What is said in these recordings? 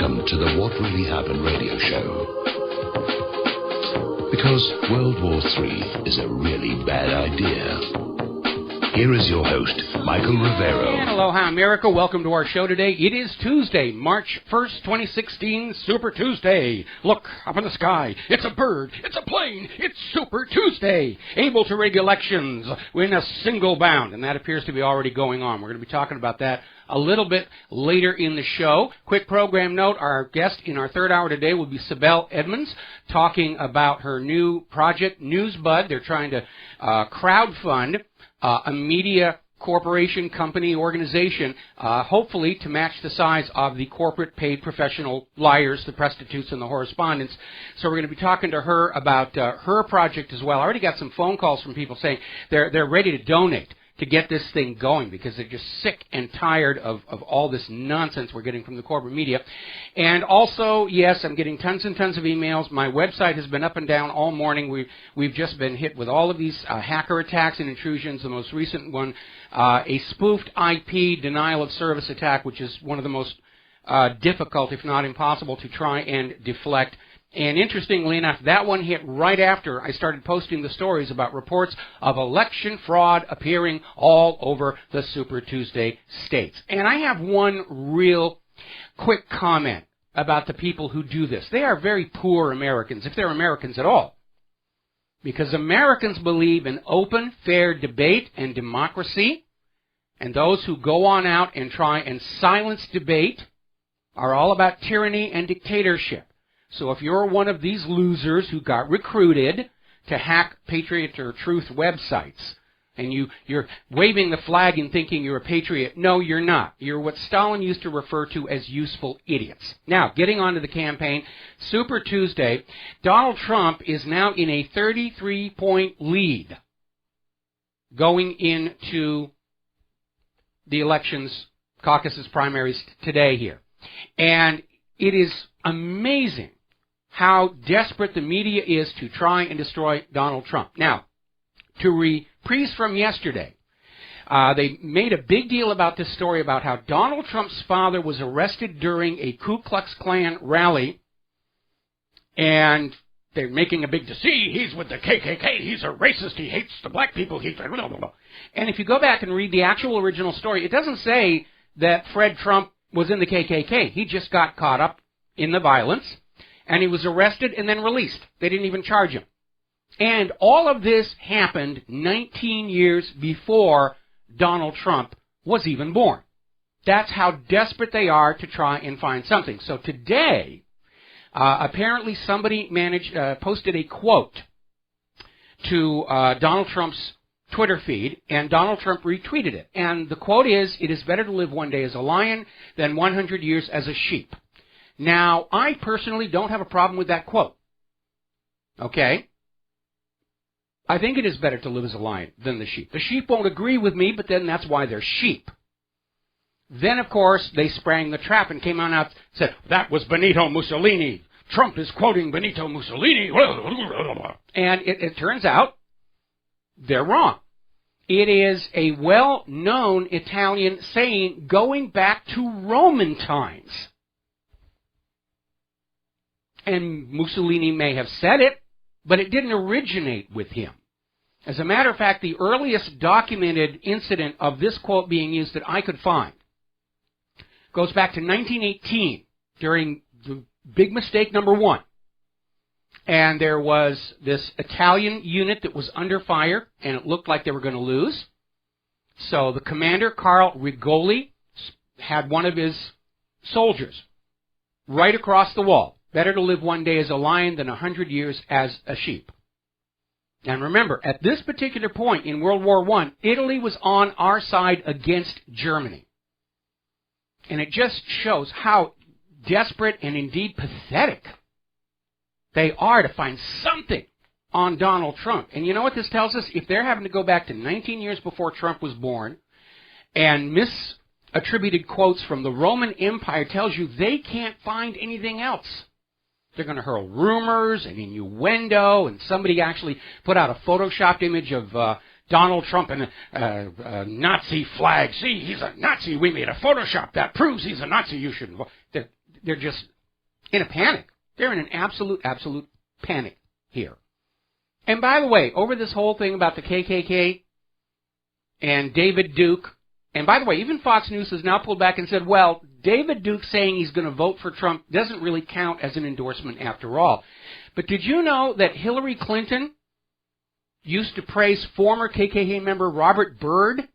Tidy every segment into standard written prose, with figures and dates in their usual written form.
Welcome to the What Really Happened radio show. Because World War III is a really bad idea. Here is your host, Michael Rivero. And aloha, America. Welcome to our show today. It is Tuesday, March 1st, 2016, Super Tuesday. Look, up in the sky. It's a bird. It's a plane. It's Super Tuesday. Able to rig elections in a single bound. And that appears to be already going on. We're going to be talking about that a little bit later in the show. Quick program note, our guest in our third hour today will be Sibel Edmonds, talking about her new project, NewsBud. They're trying to crowdfund a media corporation, company, organization, hopefully to match the size of the corporate paid professional liars, the prostitutes, and the correspondents. So we're going to be talking to her about her project as well. I already got some phone calls from people saying they're ready to donate to get this thing going because they're just sick and tired of all this nonsense we're getting from the corporate media. And also, yes, I'm getting tons and tons of emails. My website has been up and down all morning. We've just been hit with all of these hacker attacks and intrusions. The most recent one, a spoofed IP denial of service attack, which is one of the most difficult, if not impossible, to try and deflect. And interestingly enough, that one hit right after I started posting the stories about reports of election fraud appearing all over the Super Tuesday states. And I have one real quick comment about the people who do this. They are very poor Americans, if they're Americans at all. Because Americans believe in open, fair debate and democracy. And those who go on out and try and silence debate are all about tyranny and dictatorship. So if you're one of these losers who got recruited to hack Patriot or Truth websites, and you're waving the flag and thinking you're a patriot, no, you're not. You're what Stalin used to refer to as useful idiots. Now, getting on to the campaign, Super Tuesday, Donald Trump is now in a 33-point lead going into the elections, caucuses, primaries today here. And it is amazing how desperate the media is to try and destroy Donald Trump. Now, to reprise from yesterday, they made a big deal about this story about how Donald Trump's father was arrested during a Ku Klux Klan rally, and they're making a big deal. See, he's with the KKK, he's a racist, he hates the black people, he's blah, blah, blah. And if you go back and read the actual original story, it doesn't say that Fred Trump was in the KKK. He just got caught up in the violence, and he was arrested and then released. They didn't even charge him. And all of this happened 19 years before Donald Trump was even born. That's how desperate they are to try and find something. So today, apparently somebody posted a quote to Donald Trump's Twitter feed, and Donald Trump retweeted it. And the quote is, "It is better to live one day as a lion than 100 years as a sheep." Now, I personally don't have a problem with that quote. Okay? I think it is better to live as a lion than the sheep. The sheep won't agree with me, but then that's why they're sheep. Then, of course, they sprang the trap and came on out and said, that was Benito Mussolini. Trump is quoting Benito Mussolini. And it turns out they're wrong. It is a well-known Italian saying going back to Roman times. And Mussolini may have said it, but it didn't originate with him. As a matter of fact, the earliest documented incident of this quote being used that I could find goes back to 1918 during the big mistake number 1. And there was this Italian unit that was under fire, and it looked like they were going to lose. So the commander, Carl Rigoli, had one of his soldiers right across the wall. Better to live one day as a lion than 100 years as a sheep. And remember, at this particular point in World War I, Italy was on our side against Germany. And it just shows how desperate and indeed pathetic they are to find something on Donald Trump. And you know what this tells us? If they're having to go back to 19 years before Trump was born and misattributed quotes from the Roman Empire, tells you they can't find anything else. They're going to hurl rumors and innuendo, and somebody actually put out a photoshopped image of Donald Trump and a Nazi flag. See, he's a Nazi. We made a Photoshop that proves he's a Nazi. You shouldn't vote. They're just In a panic. They're in an absolute panic here. And by the way, over this whole thing about the KKK and David Duke, and by the way, even Fox News has now pulled back and said, well, David Duke saying he's going to vote for Trump doesn't really count as an endorsement after all. But did you know that Hillary Clinton used to praise former KKK member Robert Byrd?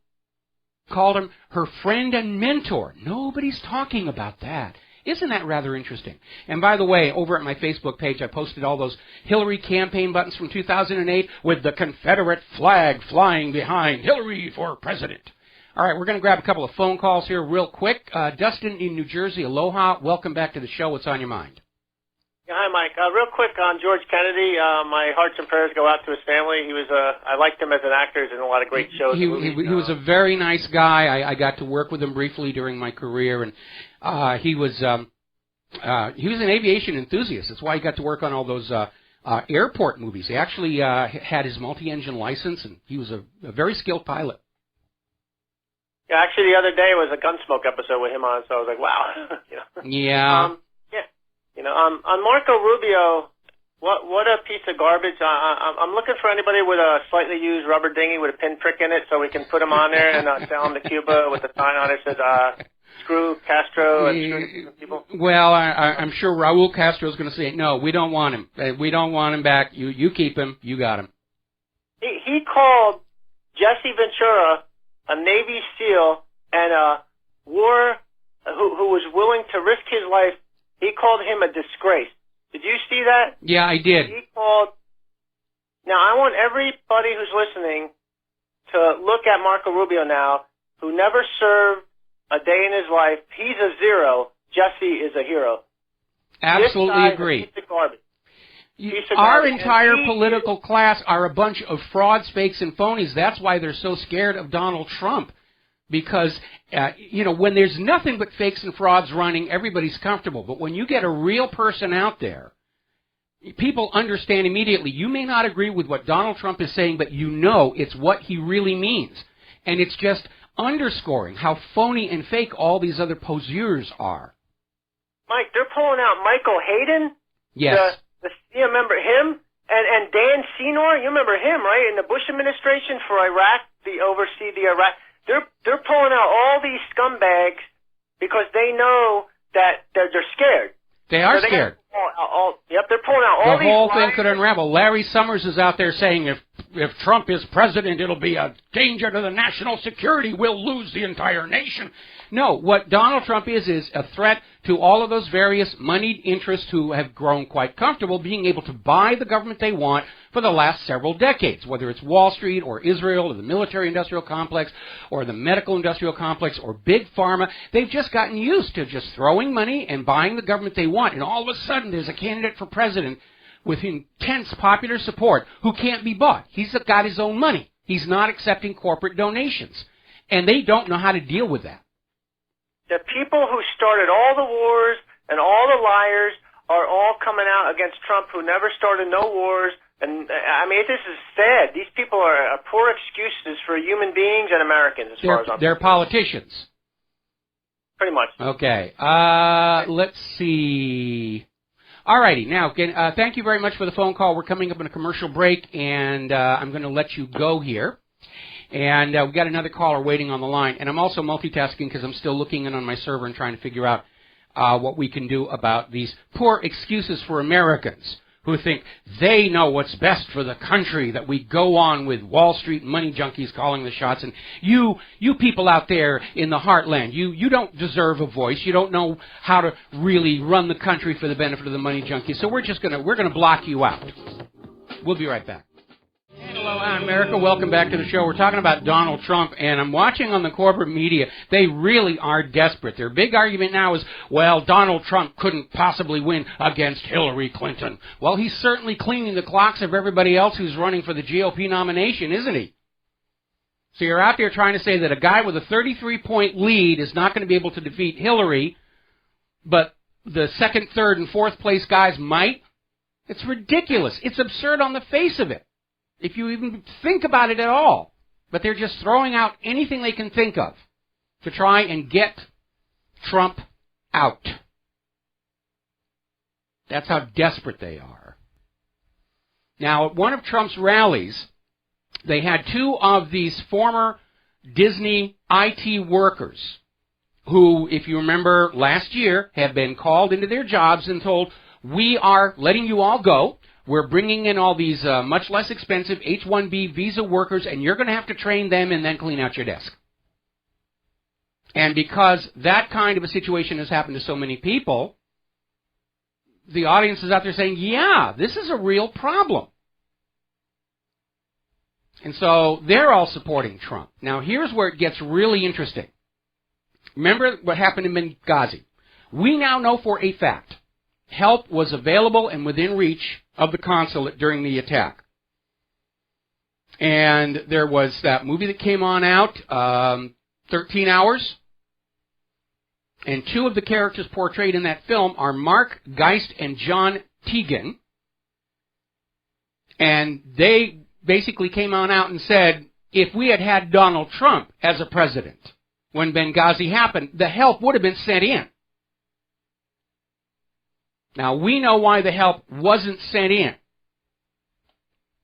Called him her friend and mentor. Nobody's talking about that. Isn't that rather interesting? And by the way, over at my Facebook page, I posted all those Hillary campaign buttons from 2008 with the Confederate flag flying behind Hillary for president. All right, we're going to grab a couple of phone calls here real quick. Dustin in New Jersey, aloha. Welcome back to the show. What's on your mind? Yeah, hi, Mike. Real quick on George Kennedy. My hearts and prayers go out to his family. He was I liked him as an actor. He's in a lot of great shows. He was a very nice guy. I got to work with him briefly during my career, and he was an aviation enthusiast. That's why he got to work on all those airport movies. He actually had his multi-engine license, and he was a very skilled pilot. Yeah, actually, the other day was a Gunsmoke episode with him on, so I was like, wow. Yeah. On Marco Rubio, what a piece of garbage. I'm looking for anybody with a slightly used rubber dinghy with a pinprick in it so we can put him on there and sell him to Cuba with a sign on it that says, screw Castro and screw people. Well, I'm sure Raul Castro's going to say, no, we don't want him. We don't want him back. You keep him. You got him. He called Jesse Ventura a Navy SEAL and a war who was willing to risk his life. He called him a disgrace. Did you see that? Yeah, I did. Now, I want everybody who's listening to look at Marco Rubio now, who never served a day in his life. He's a zero. Jesse is a hero. Absolutely agree. Is a piece of garbage. Our entire political class are a bunch of frauds, fakes, and phonies. That's why they're so scared of Donald Trump. Because, when there's nothing but fakes and frauds running, everybody's comfortable. But when you get a real person out there, people understand immediately. You may not agree with what Donald Trump is saying, but you know it's what he really means. And it's just underscoring how phony and fake all these other poseurs are. Mike, they're pulling out Michael Hayden? Yes. You remember him? And Dan Senor? You remember him, right? In the Bush administration for Iraq, oversee the Iraq. They're pulling out all these scumbags because they know that they're scared. They are scared. They're pulling out all these. The whole thing could unravel. Larry Summers is out there saying if Trump is president, it'll be a danger to the national security. We'll lose the entire nation. No, what Donald Trump is a threat to all of those various moneyed interests who have grown quite comfortable being able to buy the government they want for the last several decades, whether it's Wall Street or Israel or the military-industrial complex or the medical-industrial complex or big pharma. They've just gotten used to just throwing money and buying the government they want, and all of a sudden there's a candidate for president with intense popular support who can't be bought. He's got his own money. He's not accepting corporate donations, and they don't know how to deal with that. The people who started all the wars and all the liars are all coming out against Trump, who never started no wars. And, I mean, this is sad. These people are poor excuses for human beings and Americans, as far as I'm concerned. They're politicians. Pretty much. Okay. Let's see. All righty. Now, thank you very much for the phone call. We're coming up on a commercial break, and I'm going to let you go here. And we've got another caller waiting on the line. And I'm also multitasking because I'm still looking in on my server and trying to figure out what we can do about these poor excuses for Americans who think they know what's best for the country, that we go on with Wall Street money junkies calling the shots. And you people out there in the heartland, you don't deserve a voice. You don't know how to really run the country for the benefit of the money junkies. So we're going to block you out. We'll be right back. Hello, America. Welcome back to the show. We're talking about Donald Trump, and I'm watching on the corporate media. They really are desperate. Their big argument now is, well, Donald Trump couldn't possibly win against Hillary Clinton. Well, he's certainly cleaning the clocks of everybody else who's running for the GOP nomination, isn't he? So you're out there trying to say that a guy with a 33-point lead is not going to be able to defeat Hillary, but the second, third, and fourth place guys might? It's ridiculous. It's absurd on the face of it, if you even think about it at all. But they're just throwing out anything they can think of to try and get Trump out. That's how desperate they are. Now, at one of Trump's rallies, they had two of these former Disney IT workers who, if you remember last year, had been called into their jobs and told, we are letting you all go. We're bringing in all these much less expensive H-1B visa workers, and you're going to have to train them and then clean out your desk. And because that kind of a situation has happened to so many people, the audience is out there saying, yeah, this is a real problem. And so they're all supporting Trump. Now, here's where it gets really interesting. Remember what happened in Benghazi. We now know for a fact help was available and within reach of the consulate during the attack. And there was that movie that came on out, 13 Hours. And two of the characters portrayed in that film are Mark Geist and John Tegan. And they basically came on out and said, if we had had Donald Trump as a president when Benghazi happened, the help would have been sent in. Now, we know why the help wasn't sent in.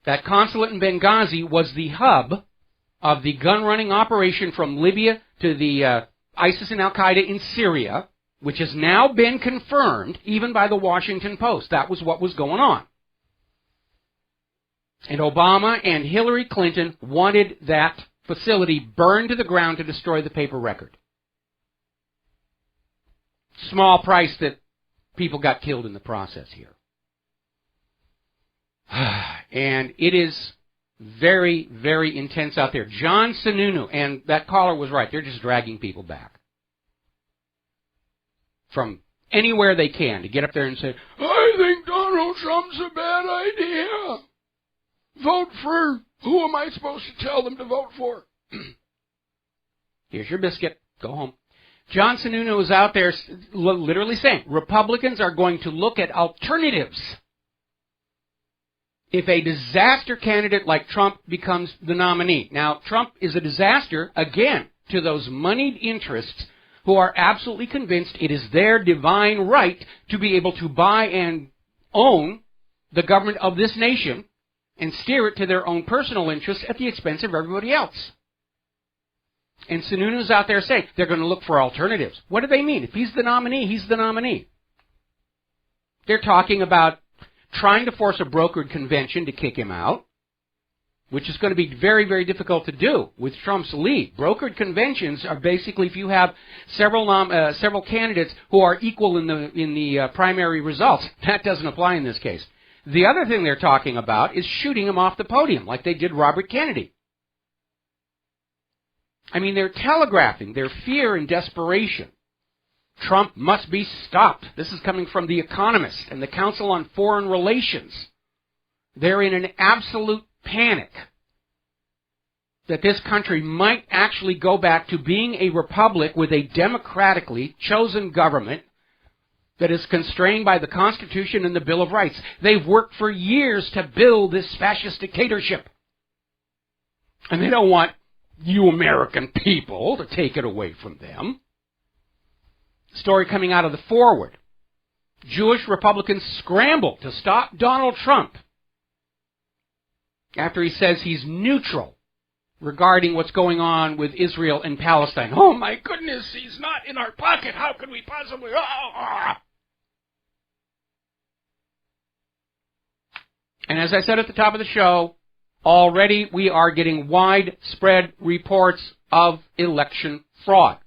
That consulate in Benghazi was the hub of the gun-running operation from Libya to the ISIS and Al-Qaeda in Syria, which has now been confirmed even by the Washington Post. That was what was going on. And Obama and Hillary Clinton wanted that facility burned to the ground to destroy the paper record. Small price that people got killed in the process here. And it is very, very intense out there. John Sununu, and that caller was right, they're just dragging people back from anywhere they can to get up there and say, I think Donald Trump's a bad idea. Vote for, who am I supposed to tell them to vote for? Here's your biscuit. Go home. John Sununu is out there literally saying, Republicans are going to look at alternatives if a disaster candidate like Trump becomes the nominee. Now, Trump is a disaster, again, to those moneyed interests who are absolutely convinced it is their divine right to be able to buy and own the government of this nation and steer it to their own personal interests at the expense of everybody else. And Sununu's out there saying they're going to look for alternatives. What do they mean? If he's the nominee, he's the nominee. They're talking about trying to force a brokered convention to kick him out, which is going to be very, very difficult to do with Trump's lead. Brokered conventions are basically if you have several candidates who are equal in the primary results. That doesn't apply in this case. The other thing they're talking about is shooting him off the podium, like they did Robert Kennedy. I mean, they're telegraphing their fear and desperation. Trump must be stopped. This is coming from The Economist and the Council on Foreign Relations. They're in an absolute panic that this country might actually go back to being a republic with a democratically chosen government that is constrained by the Constitution and the Bill of Rights. They've worked for years to build this fascist dictatorship. And they don't want you American people to take it away from them. Story coming out of the Forward. Jewish Republicans scramble to stop Donald Trump after he says he's neutral regarding what's going on with Israel and Palestine. Oh my goodness, he's not in our pocket. How could we possibly... And as I said at the top of the show, already we are getting widespread reports of election fraud.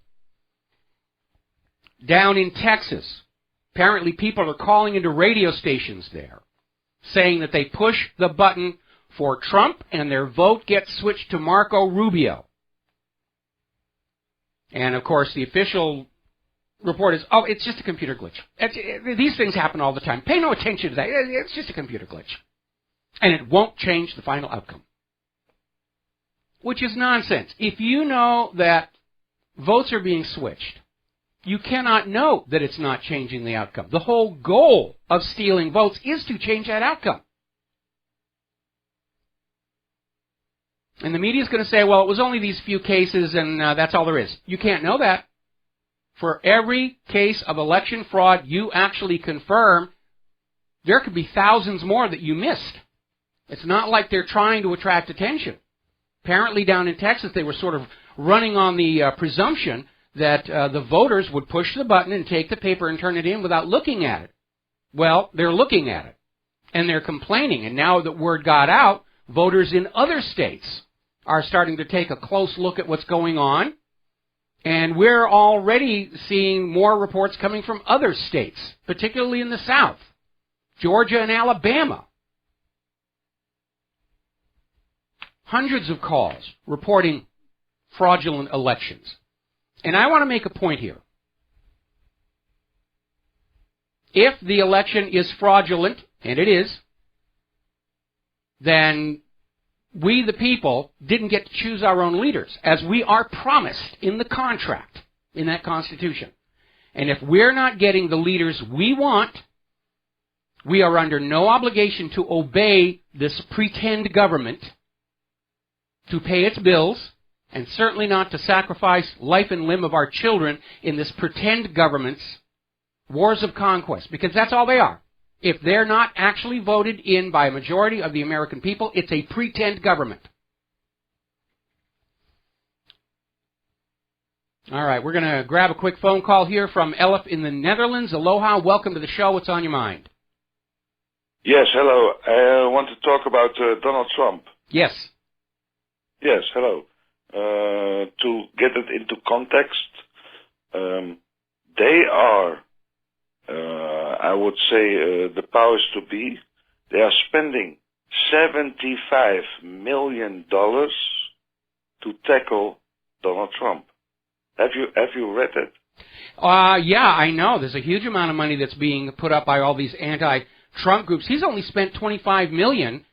Down in Texas, apparently people are calling into radio stations there, saying that they push the button for Trump and their vote gets switched to Marco Rubio. And of course the official report is, oh, it's just a computer glitch. These things happen all the time. Pay no attention to that. It's just a computer glitch. And it won't change the final outcome. Which is nonsense. If you know that votes are being switched, you cannot know that it's not changing the outcome. The whole goal of stealing votes is to change that outcome. And the media is going to say, well, it was only these few cases and that's all there is. You can't know that. For every case of election fraud you actually confirm, there could be thousands more that you missed. It's not like they're trying to attract attention. Apparently down in Texas, they were sort of running on the presumption that the voters would push the button and take the paper and turn it in without looking at it. Well, they're looking at it, and they're complaining. And now that word got out, voters in other states are starting to take a close look at what's going on. And we're already seeing more reports coming from other states, particularly in the South, Georgia and Alabama. Hundreds of calls reporting fraudulent elections. And I want to make a point here. If the election is fraudulent, and it is, then we, the people, didn't get to choose our own leaders, as we are promised in the contract, in that Constitution. And if we're not getting the leaders we want, we are under no obligation to obey this pretend government, to pay its bills, and certainly not to sacrifice life and limb of our children in this pretend government's wars of conquest, because that's all they are. If they're not actually voted in by a majority of the American people, it's a pretend government. All right, we're going to grab a quick phone call here from Elif in the Netherlands. Aloha, welcome to the show. What's on your mind? Yes, hello. I want to talk about Donald Trump. Yes. Yes, hello. To get it into context, they are, I would say, the powers to be. They are spending $75 million to tackle Donald Trump. Have you read it? Yeah, I know. There's a huge amount of money that's being put up by all these anti-Trump groups. He's only spent $25 million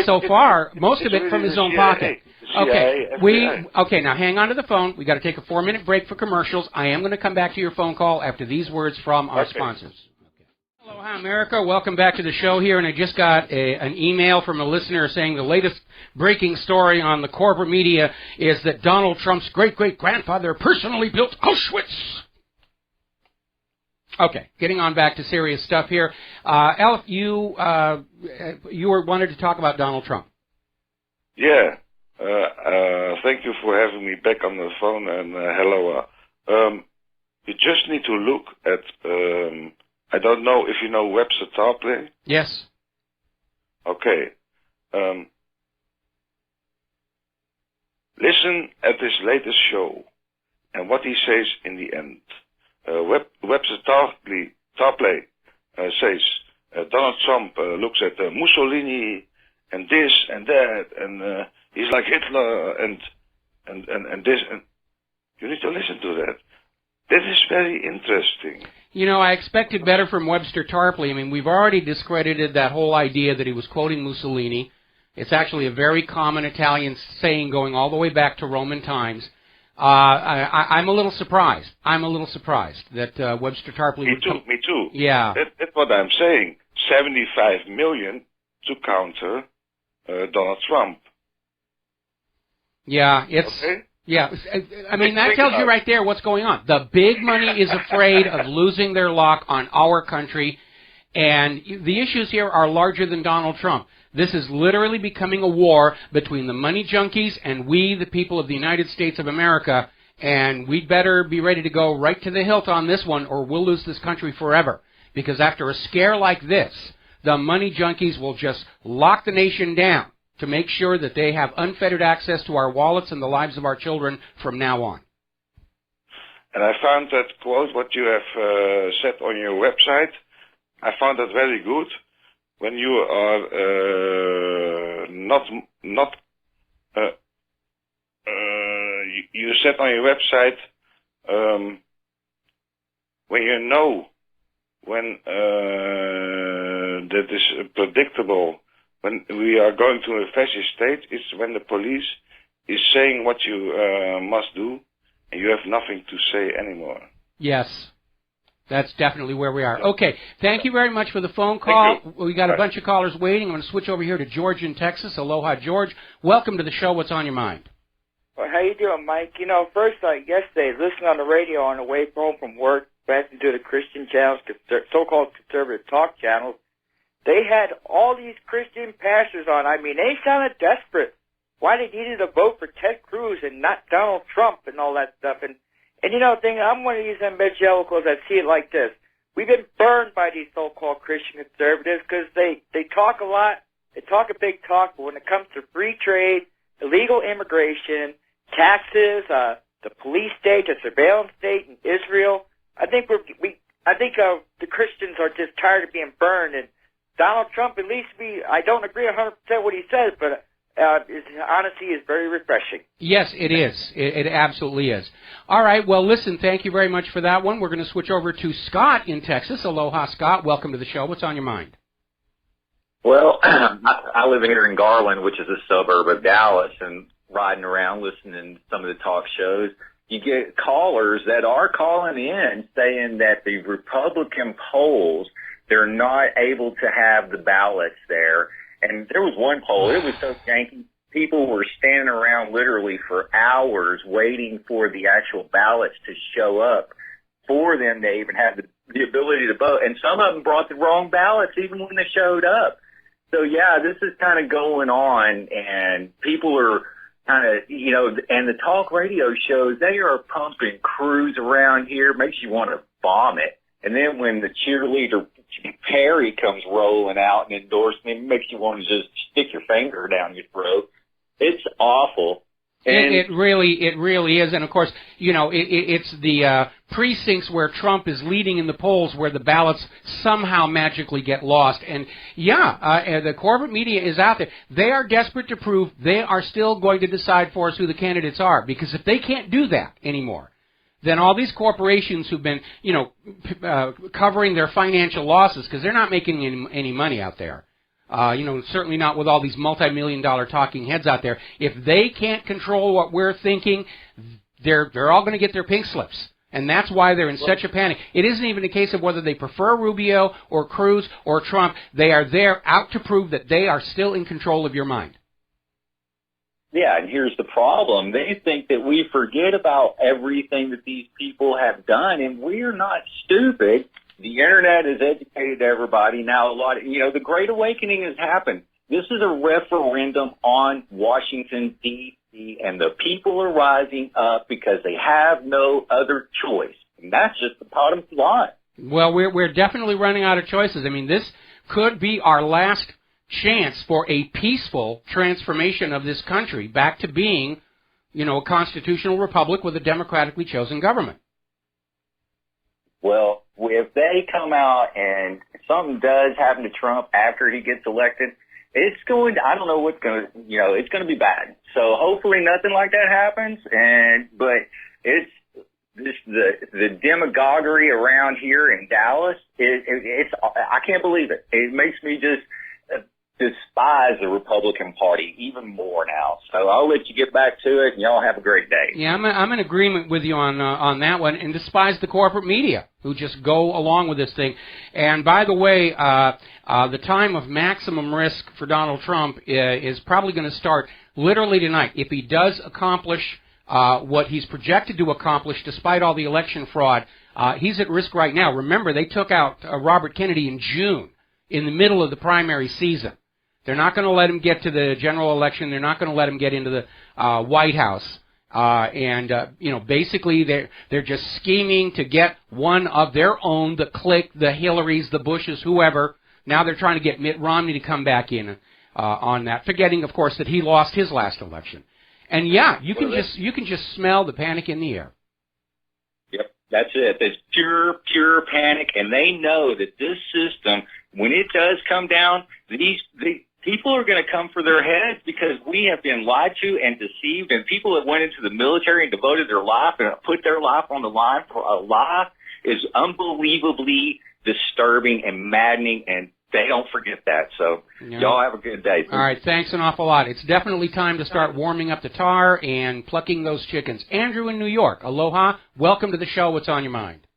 so far, most of it from his own pocket. Okay, now hang on to the phone. We got to take a 4-minute break for commercials. I am going to come back to your phone call after these words from our sponsors. Okay. Aloha, America. Welcome back to the show here, and I just got an email from a listener saying the latest breaking story on the corporate media is that Donald Trump's great-great-grandfather personally built Auschwitz. Okay, getting on back to serious stuff here. Elif, you wanted to talk about Donald Trump. Yeah. Thank you for having me back on the phone, and hello. You just need to look at, I don't know if you know Webster Tarpley. Yes. Okay. Listen at this latest show and what he says in the end. Webster Tarpley says Donald Trump looks at Mussolini and this and that, and he's like Hitler and this, and you need to listen to that. That is very interesting. You know, I expected better from Webster Tarpley. I mean, we've already discredited that whole idea that he was quoting Mussolini. It's actually a very common Italian saying going all the way back to Roman times. I'm a little surprised. That Webster Tarpley Me too. Yeah. That's what I'm saying. 75 million to counter Donald Trump. Yeah, it's... Okay? Yeah, I mean, that tells you right there what's going on. The big money is afraid of losing their lock on our country, and the issues here are larger than Donald Trump. This is literally becoming a war between the money junkies and we, the people of the United States of America, and we'd better be ready to go right to the hilt on this one, or we'll lose this country forever. Because after a scare like this, the money junkies will just lock the nation down to make sure that they have unfettered access to our wallets and the lives of our children from now on. And I found that quote, what you have said on your website, I found that very good. When you are you said on your website, when you know when that is predictable, when we are going to a fascist state, it's when the police is saying what you must do, and you have nothing to say anymore. Yes, that's definitely where we are. Okay, thank you very much for the phone call. We got a bunch of callers waiting. I'm going to switch over here to George in Texas. Aloha, George. Welcome to the show. What's on your mind? Well, how you doing, Mike? You know, first, yesterday, listening on the radio on the way home from work, passing to the Christian channels, so-called conservative talk channels, they had all these Christian pastors on. I mean, they sounded desperate. Why they needed to vote for Ted Cruz and not Donald Trump and all that stuff. And you know, I'm one of these evangelicals that see it like this. We've been burned by these so-called Christian conservatives because they talk a lot, they talk a big talk, but when it comes to free trade, illegal immigration, taxes, the police state, the surveillance state in Israel, I think the Christians are just tired of being burned. And Donald Trump, at least I don't agree 100% what he says, but his honesty is very refreshing. Yes, it is. It absolutely is. All right. Well, listen, thank you very much for that one. We're going to switch over to Scott in Texas. Aloha, Scott. Welcome to the show. What's on your mind? Well, I live here in Garland, which is a suburb of Dallas, and riding around listening to some of the talk shows, you get callers that are calling in saying that the Republican polls, they're not able to have the ballots there. And there was one poll, it was so janky, people were standing around literally for hours waiting for the actual ballots to show up for them to even have the ability to vote. And some of them brought the wrong ballots even when they showed up. So, yeah, this is kind of going on, and people are kind of, you know, and the talk radio shows, they are pumping Cruz around here, makes you want to vomit. And then when the cheerleader Perry comes rolling out and endorsing him, it makes you want to just stick your finger down your throat. It's awful. And It really is. And, of course, you know, it's the precincts where Trump is leading in the polls where the ballots somehow magically get lost. And, yeah, the corporate media is out there. They are desperate to prove they are still going to decide for us who the candidates are. Because if they can't do that anymore, then all these corporations who've been, you know, covering their financial losses, because they're not making any money out there, you know, certainly not with all these multi-million-dollar talking heads out there. If they can't control what we're thinking, they're all going to get their pink slips. And that's why they're in such a panic. It isn't even a case of whether they prefer Rubio or Cruz or Trump. They are there out to prove that they are still in control of your mind. yeah, and here's the problem. They think that we forget about everything that these people have done, and we're not stupid. The Internet has educated everybody. Now, the Great Awakening has happened. This is a referendum on Washington, D.C., and the people are rising up because they have no other choice. And that's just the bottom line. Well, we're definitely running out of choices. I mean, this could be our last chance for a peaceful transformation of this country back to being, a constitutional republic with a democratically chosen government. Well, if they come out and something does happen to Trump after he gets elected, it's going to, I don't know what's going to, it's going to be bad. So hopefully nothing like that happens. But it's the demagoguery around here in Dallas. It's I can't believe it. It makes me just despise the Republican Party even more now. So I'll let you get back to it, and y'all have a great day. Yeah, I'm in agreement with you on that one, and despise the corporate media who just go along with this thing. And by the way, the time of maximum risk for Donald Trump is probably going to start literally tonight. If he does accomplish what he's projected to accomplish, despite all the election fraud, he's at risk right now. Remember, they took out Robert Kennedy in June, in the middle of the primary season. They're not going to let him get to the general election. They're not going to let him get into the White House. Basically they're just scheming to get one of their own, the clique, the Hillarys, the Bushes, whoever. Now they're trying to get Mitt Romney to come back in on that, forgetting, of course, that he lost his last election. And yeah, you can just smell the panic in the air. Yep, that's it. It's pure panic, and they know that this system, when it does come down, the people are going to come for their heads because we have been lied to and deceived, and people that went into the military and devoted their life and put their life on the line for a lie is unbelievably disturbing and maddening, and they don't forget that. So y'all have a good day. All right, thanks an awful lot. It's definitely time to start warming up the tar and plucking those chickens. Andrew in New York, aloha. Welcome to the show. What's on your mind?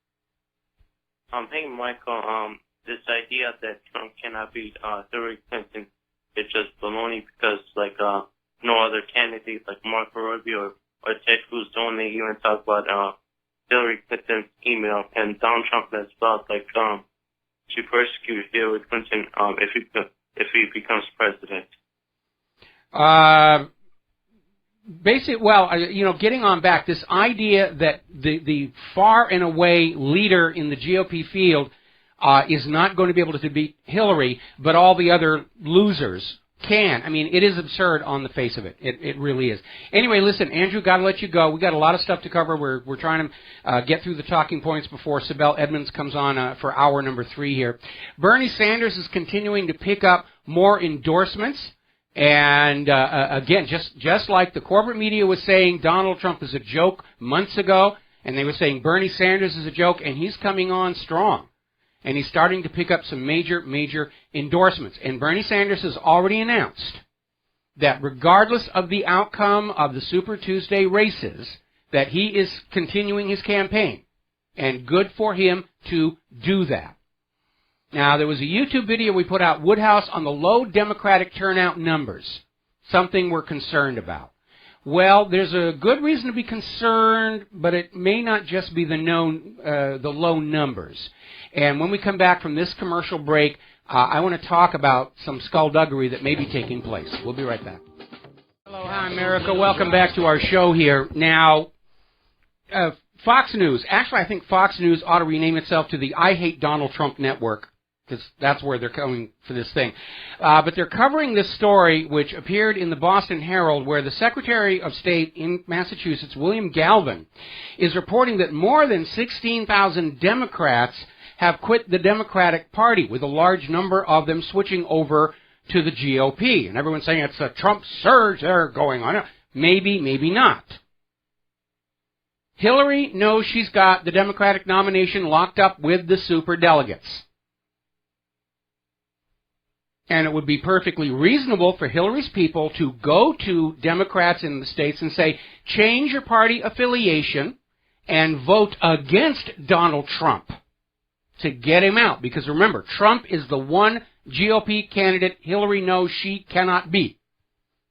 Hey, Michael. This idea that Trump cannot beat Hillary Clinton, it's just baloney because, no other candidate like Marco Rubio or Ted Cruz don't they even talk about Hillary Clinton's email and Donald Trump as well. to persecute Hillary Clinton if he becomes president? Getting on back, this idea that the far and away leader in the GOP field is not going to be able to beat Hillary, but all the other losers can. I mean, it is absurd on the face of it. It really is. Anyway, listen, Andrew, got to let you go. We got a lot of stuff to cover. We're trying to get through the talking points before Sibel Edmonds comes on for hour number 3 here. Bernie Sanders is continuing to pick up more endorsements. And again, just like the corporate media was saying Donald Trump is a joke months ago, and they were saying Bernie Sanders is a joke, and he's coming on strong. And he's starting to pick up some major endorsements. And Bernie Sanders has already announced that regardless of the outcome of the Super Tuesday races, that he is continuing his campaign. And good for him to do that. Now, there was a YouTube video we put out, Woodhouse, on the low Democratic turnout numbers, something we're concerned about. Well, there's a good reason to be concerned, but it may not just be the low numbers. And when we come back from this commercial break, I want to talk about some skullduggery that may be taking place. We'll be right back. Hello, hi, America. Welcome back to our show here. Now, Fox News. Actually, I think Fox News ought to rename itself to the I Hate Donald Trump Network, because that's where they're coming for this thing. But they're covering this story, which appeared in the Boston Herald, where the Secretary of State in Massachusetts, William Galvin, is reporting that more than 16,000 Democrats have quit the Democratic Party, with a large number of them switching over to the GOP. And everyone's saying it's a Trump surge there going on. Maybe, maybe not. Hillary knows she's got the Democratic nomination locked up with the superdelegates. And it would be perfectly reasonable for Hillary's people to go to Democrats in the states and say, change your party affiliation and vote against Donald Trump to get him out. Because remember, Trump is the one GOP candidate Hillary knows she cannot beat.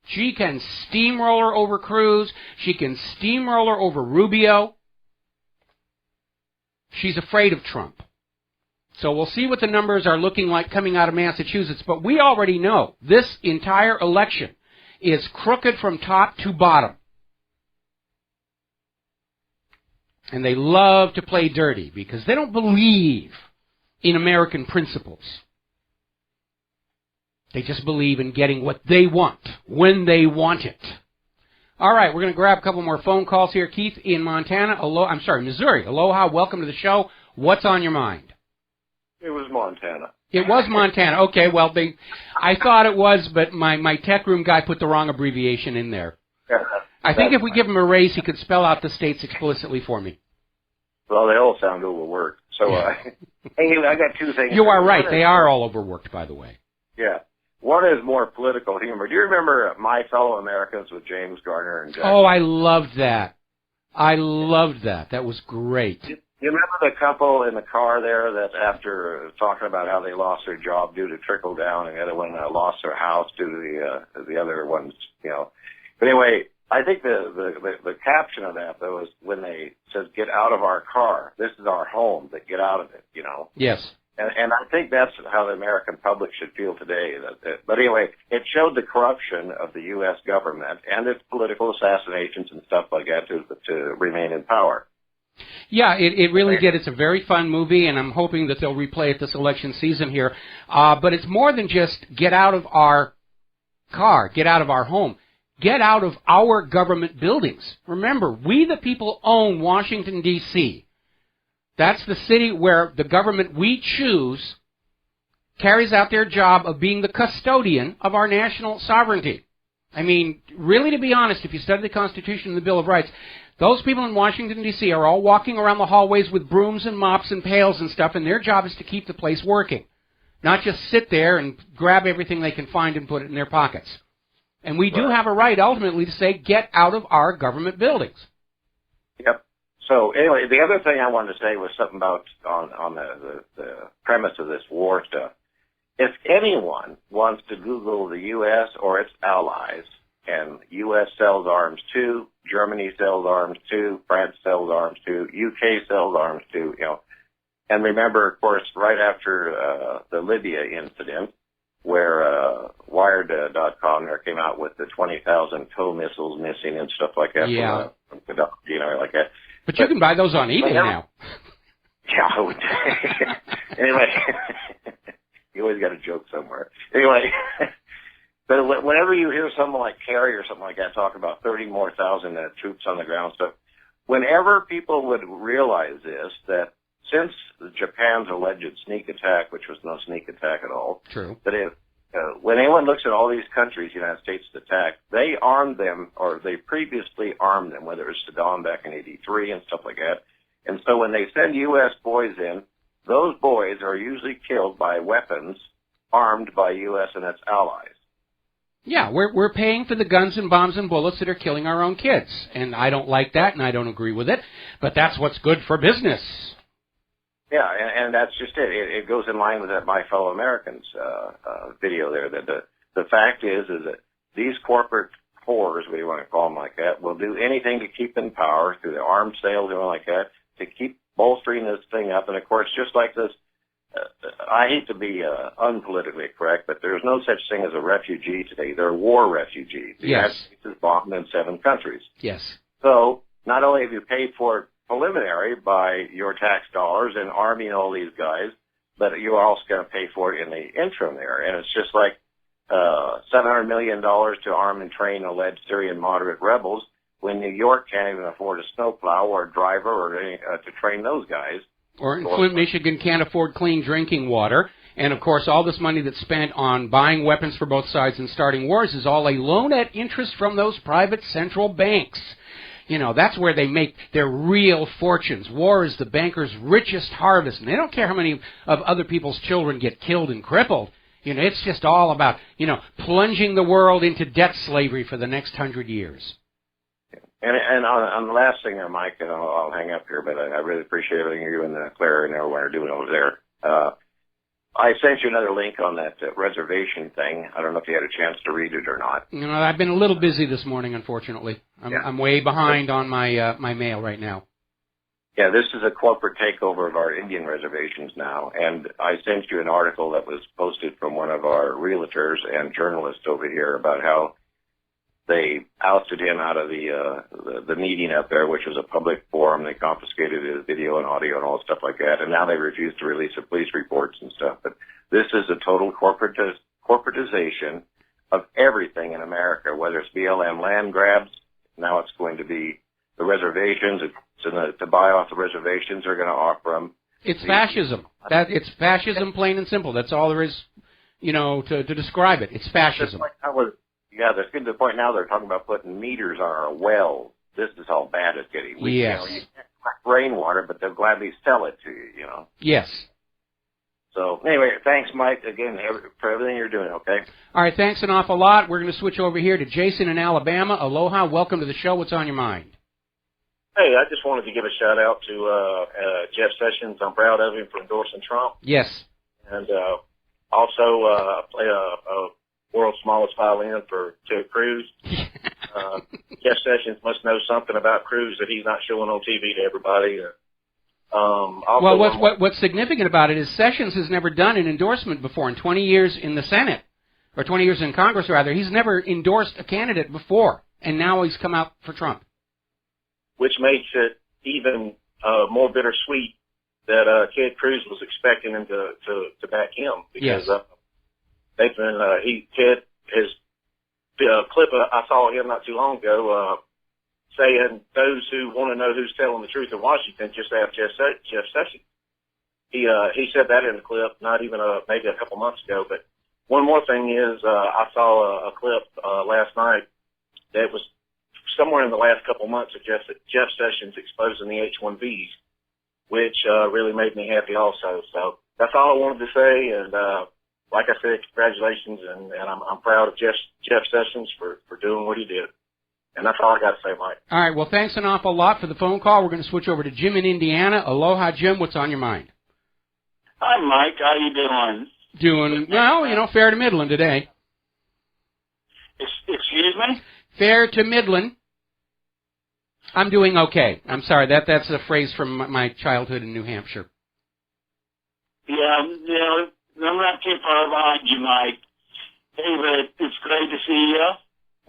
She can steamroller over Cruz. She can steamroller over Rubio. She's afraid of Trump. So we'll see what the numbers are looking like coming out of Massachusetts. But we already know this entire election is crooked from top to bottom. And they love to play dirty because they don't believe in American principles. They just believe in getting what they want when they want it. All right, we're going to grab a couple more phone calls here. Keith in Missouri. Aloha, welcome to the show. What's on your mind? It was Montana. It was Montana. Okay, well, I thought it was, but my tech room guy put the wrong abbreviation in there. I think if we give him a raise, he could spell out the states explicitly for me. Well, they all sound overworked. So, hey, I got two things. You are right. They are all overworked, by the way. Yeah. One is more political humor. Do you remember My Fellow Americans with James Garner and Jack? Oh, I loved that. I loved that. That was great. You remember the couple in the car there that after talking about how they lost their job due to trickle down, and the other one lost their house due to the other ones, you know. But anyway, I think the caption of that, though, is when they says, get out of our car. This is our home, but get out of it, you know. Yes. And I think that's how the American public should feel today. But anyway, it showed the corruption of the U.S. government and its political assassinations and stuff like that to remain in power. Yeah, it really did. It's a very fun movie, and I'm hoping that they'll replay it this election season here. But it's more than just get out of our car, get out of our home. Get out of our government buildings. Remember, we the people own Washington, D.C. That's the city where the government we choose carries out their job of being the custodian of our national sovereignty. I mean, really, to be honest, if you study the Constitution and the Bill of Rights, those people in Washington, D.C. are all walking around the hallways with brooms and mops and pails and stuff, and their job is to keep the place working, not just sit there and grab everything they can find and put it in their pockets. And we do have a right, ultimately, to say, get out of our government buildings. Yep. So, anyway, the other thing I wanted to say was something about on the premise of this war stuff. If anyone wants to Google the U.S. or its allies, and U.S. sells arms to, Germany sells arms to, France sells arms to, UK sells arms to, you know, And remember, of course, right after the Libya incident, where Wired.com there came out with the 20,000 tow missiles missing and stuff like that from Gaddafi, you know, like that. But you can buy those on eBay now. Yeah, I would. Anyway, you always got a joke somewhere. Anyway, but whenever you hear someone like Kerry or something like that talk about 30,000 more troops on the ground stuff, whenever people would realize this, that since Japan's alleged sneak attack, which was no sneak attack at all, true, but if when anyone looks at all these countries the United States attacked, they armed them, or they previously armed them, whether it was Saddam back in '83 and stuff like that. And so when they send U.S. boys in, those boys are usually killed by weapons armed by U.S. and its allies. Yeah, we're paying for the guns and bombs and bullets that are killing our own kids. And I don't like that, and I don't agree with it. But that's what's good for business. Yeah, and that's just it. It goes in line with that My Fellow Americans video there. That the fact is that these corporate whores, we want to call them like that, will do anything to keep in power through the arms sales and all like that, to keep bolstering this thing up. And of course, just like this, I hate to be unpolitically correct, but there's no such thing as a refugee today. They're war refugees. The United States is bombed in 7 countries. Yes. So not only have you paid for it preliminary by your tax dollars and arming all these guys, but you're also going to pay for it in the interim there. And it's just like $700 million to arm and train alleged Syrian moderate rebels when New York can't even afford a snowplow or a driver or to train those guys. Or in Flint, Michigan, can't afford clean drinking water. And, of course, all this money that's spent on buying weapons for both sides and starting wars is all a loan at interest from those private central banks. You know, that's where they make their real fortunes. War is the bankers' richest harvest, and they don't care how many of other people's children get killed and crippled. You know, it's just all about, you know, plunging the world into debt slavery for the next 100 years. And on the last thing there, Mike, and I'll hang up here, but I really appreciate everything you and Claire and everyone are doing over there. I sent you another link on that reservation thing. I don't know if you had a chance to read it or not. You know, I've been a little busy this morning, unfortunately. I'm way behind on my my mail right now. Yeah, this is a corporate takeover of our Indian reservations now, and I sent you an article that was posted from one of our realtors and journalists over here about how they ousted him out of the meeting up there, which was a public forum. They confiscated his video and audio and all stuff like that, and now they refuse to release the police reports and stuff. But this is a total corporatization of everything in America, whether it's BLM land grabs. Now it's going to be the reservations. To buy off the reservations, they're going to offer them. It's fascism. It's fascism, plain and simple. That's all there is, you know, to describe it. It's fascism. Yeah, they're getting to the point now they're talking about putting meters on our wells. This is how bad it's getting. Yes. You know, you can't collect rainwater, but they'll gladly sell it to you, you know. Yes. So, anyway, thanks, Mike, again, for everything you're doing, okay? All right, thanks an awful lot. We're going to switch over here to Jason in Alabama. Aloha, welcome to the show. What's on your mind? Hey, I just wanted to give a shout-out to Jeff Sessions. I'm proud of him for endorsing Trump. Yes. And also play a world's smallest violin for Ted Cruz. Jeff Sessions must know something about Cruz that he's not showing on TV to everybody. Well, what's significant about it is Sessions has never done an endorsement before. In 20 years in the Senate, or 20 years in Congress, rather, he's never endorsed a candidate before, and now he's come out for Trump. Which makes it even more bittersweet that Ted Cruz was expecting him to back him. Because they've been, Ted, his clip I saw him not too long ago, saying those who want to know who's telling the truth in Washington, just ask Jeff Sessions. He said that in the clip, not even maybe a couple months ago. But one more thing is, I saw a clip last night that was somewhere in the last couple months of Jeff Sessions exposing the H-1Bs, which really made me happy also. So that's all I wanted to say, and like I said, congratulations, and I'm proud of Jeff Sessions for doing what he did. And that's all I got to say, Mike. All right, well, thanks an awful lot for the phone call. We're going to switch over to Jim in Indiana. Aloha, Jim. What's on your mind? Hi, Mike. How you doing? Doing, well, you know, fair to middling today. Excuse me? Fair to middling. I'm doing okay. I'm sorry. That's a phrase from my childhood in New Hampshire. Yeah, I'm not too far behind you, Mike. Hey, but it's great to see you.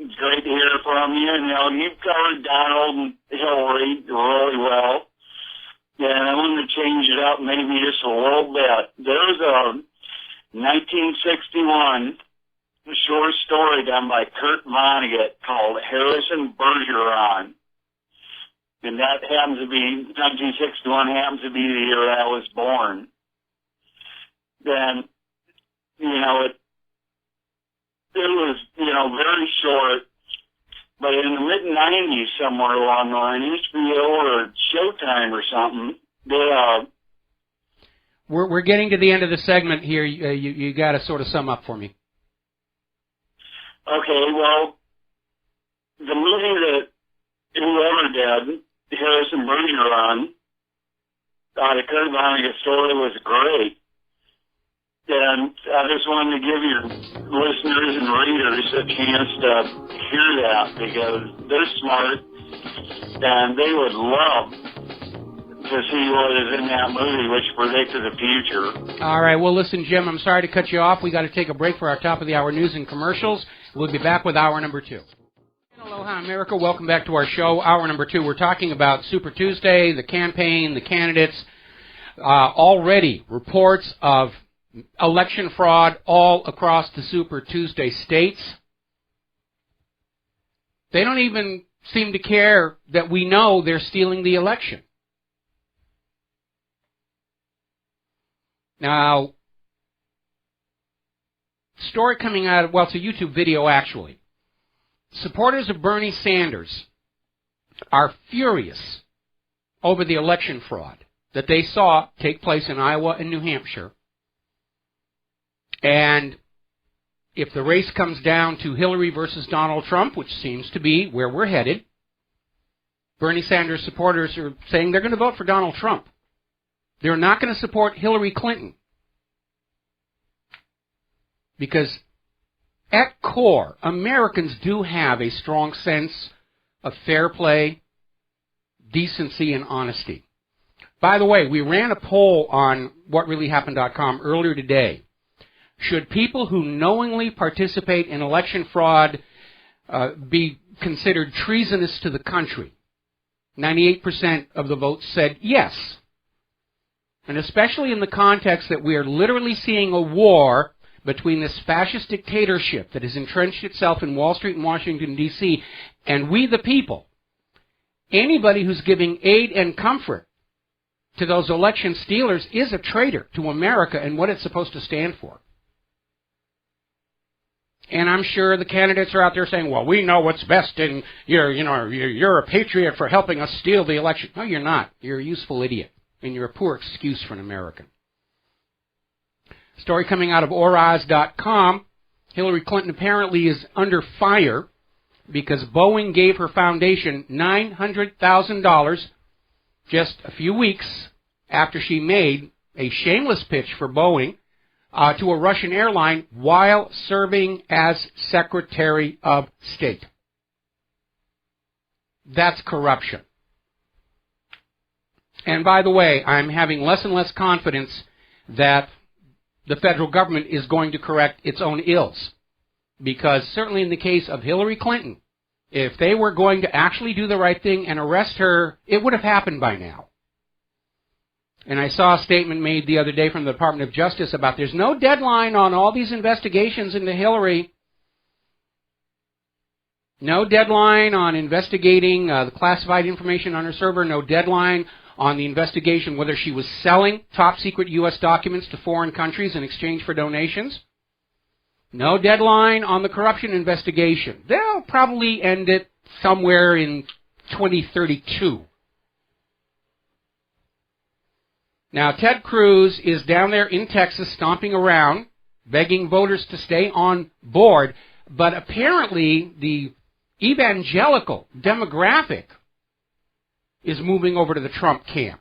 It's great to hear from you. You've covered Donald and Hillary really well. And I want to change it up maybe just a little bit. There's a 1961 short story done by Kurt Vonnegut called Harrison Bergeron. And that happens to be, 1961 happens to be the year I was born. Then, it was, very short, but in the mid-90s, somewhere along the line, HBO or Showtime or something, We're getting to the end of the segment here. You got to sort of sum up for me. Okay, well, the movie that whoever did, Harrison Bergeron, the Kurt Vonnegut story was great. And I just wanted to give your listeners and readers a chance to hear that because they're smart and they would love to see what is in that movie, which predicted the future. All right. Well, listen, Jim, I'm sorry to cut you off. We got to take a break for our top of the hour news and commercials. We'll be back with hour number 2. Aloha, America. Welcome back to our show. Hour number 2. We're talking about Super Tuesday, the campaign, the candidates. Already reports of election fraud all across the Super Tuesday states. They don't even seem to care that we know they're stealing the election. Now, story coming out of, well, it's a YouTube video actually. Supporters of Bernie Sanders are furious over the election fraud that they saw take place in Iowa and New Hampshire. And if the race comes down to Hillary versus Donald Trump, which seems to be where we're headed, Bernie Sanders supporters are saying they're going to vote for Donald Trump. They're not going to support Hillary Clinton. Because at core, Americans do have a strong sense of fair play, decency, and honesty. By the way, we ran a poll on WhatReallyHappened.com earlier today. Should people who knowingly participate in election fraud be considered treasonous to the country? 98% of the votes said yes. And especially in the context that we are literally seeing a war between this fascist dictatorship that has entrenched itself in Wall Street and Washington, D.C., and we the people. Anybody who's giving aid and comfort to those election stealers is a traitor to America and what it's supposed to stand for. And I'm sure the candidates are out there saying, well, we know what's best, and you're a patriot for helping us steal the election. No, you're not. You're a useful idiot, and you're a poor excuse for an American. Story coming out of Oraz.com. Hillary Clinton apparently is under fire because Boeing gave her foundation $900,000 just a few weeks after she made a shameless pitch for Boeing to a Russian airline while serving as Secretary of State. That's corruption. And by the way, I'm having less and less confidence that the federal government is going to correct its own ills. Because certainly in the case of Hillary Clinton, if they were going to actually do the right thing and arrest her, it would have happened by now. And I saw a statement made the other day from the Department of Justice about there's no deadline on all these investigations into Hillary. No deadline on investigating the classified information on her server. No deadline on the investigation whether she was selling top-secret U.S. documents to foreign countries in exchange for donations. No deadline on the corruption investigation. They'll probably end it somewhere in 2032. Now, Ted Cruz is down there in Texas stomping around, begging voters to stay on board, but apparently the evangelical demographic is moving over to the Trump camp.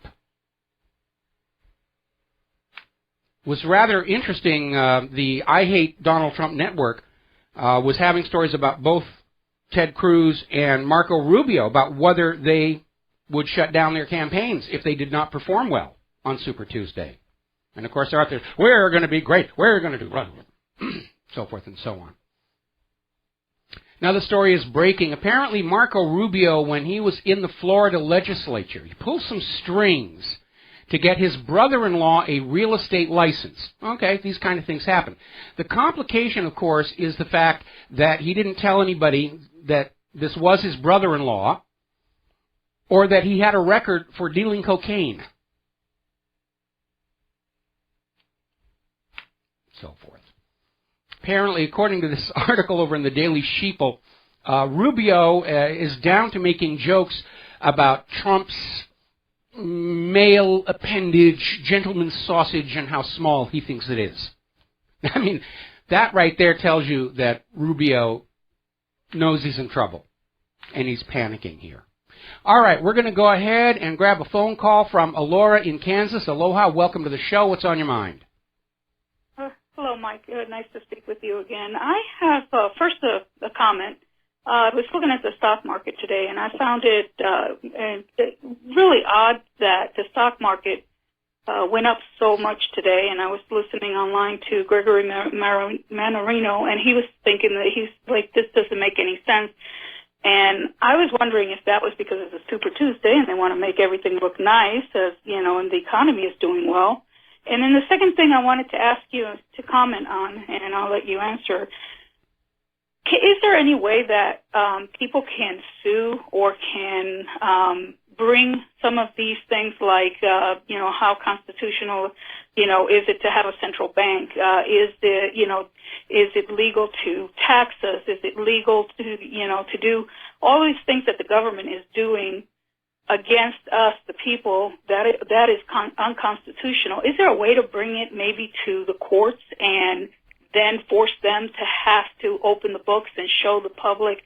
It was rather interesting. The I Hate Donald Trump network was having stories about both Ted Cruz and Marco Rubio about whether they would shut down their campaigns if they did not perform well on Super Tuesday. And, of course, they're out there, we're going to be great, we're going to do, so forth and so on. Now the story is breaking. Apparently Marco Rubio, when he was in the Florida legislature, he pulled some strings to get his brother-in-law a real estate license. Okay, these kind of things happen. The complication, of course, is the fact that he didn't tell anybody that this was his brother-in-law or that he had a record for dealing cocaine. So forth. Apparently, according to this article over in the Daily Sheeple, Rubio is down to making jokes about Trump's male appendage, gentleman's sausage, and how small he thinks it is. I mean, that right there tells you that Rubio knows he's in trouble, and he's panicking here. All right, we're going to go ahead and grab a phone call from Alora in Kansas. Aloha, welcome to the show. What's on your mind? Hello, Mike. Nice to speak with you again. I have first a comment. I was looking at the stock market today, and I found it really odd that the stock market went up so much today. And I was listening online to Gregory Mannarino, and he was thinking that he's like, this doesn't make any sense. And I was wondering if that was because it's a Super Tuesday and they want to make everything look nice, as you know, and the economy is doing well. And then the second thing I wanted to ask you to comment on, and I'll let you answer, is there any way that people can sue or can bring some of these things like, how constitutional, is it to have a central bank? Is it legal to tax us? Is it legal to do all these things that the government is doing against us, the people, that is unconstitutional? Is there a way to bring it maybe to the courts and then force them to have to open the books and show the public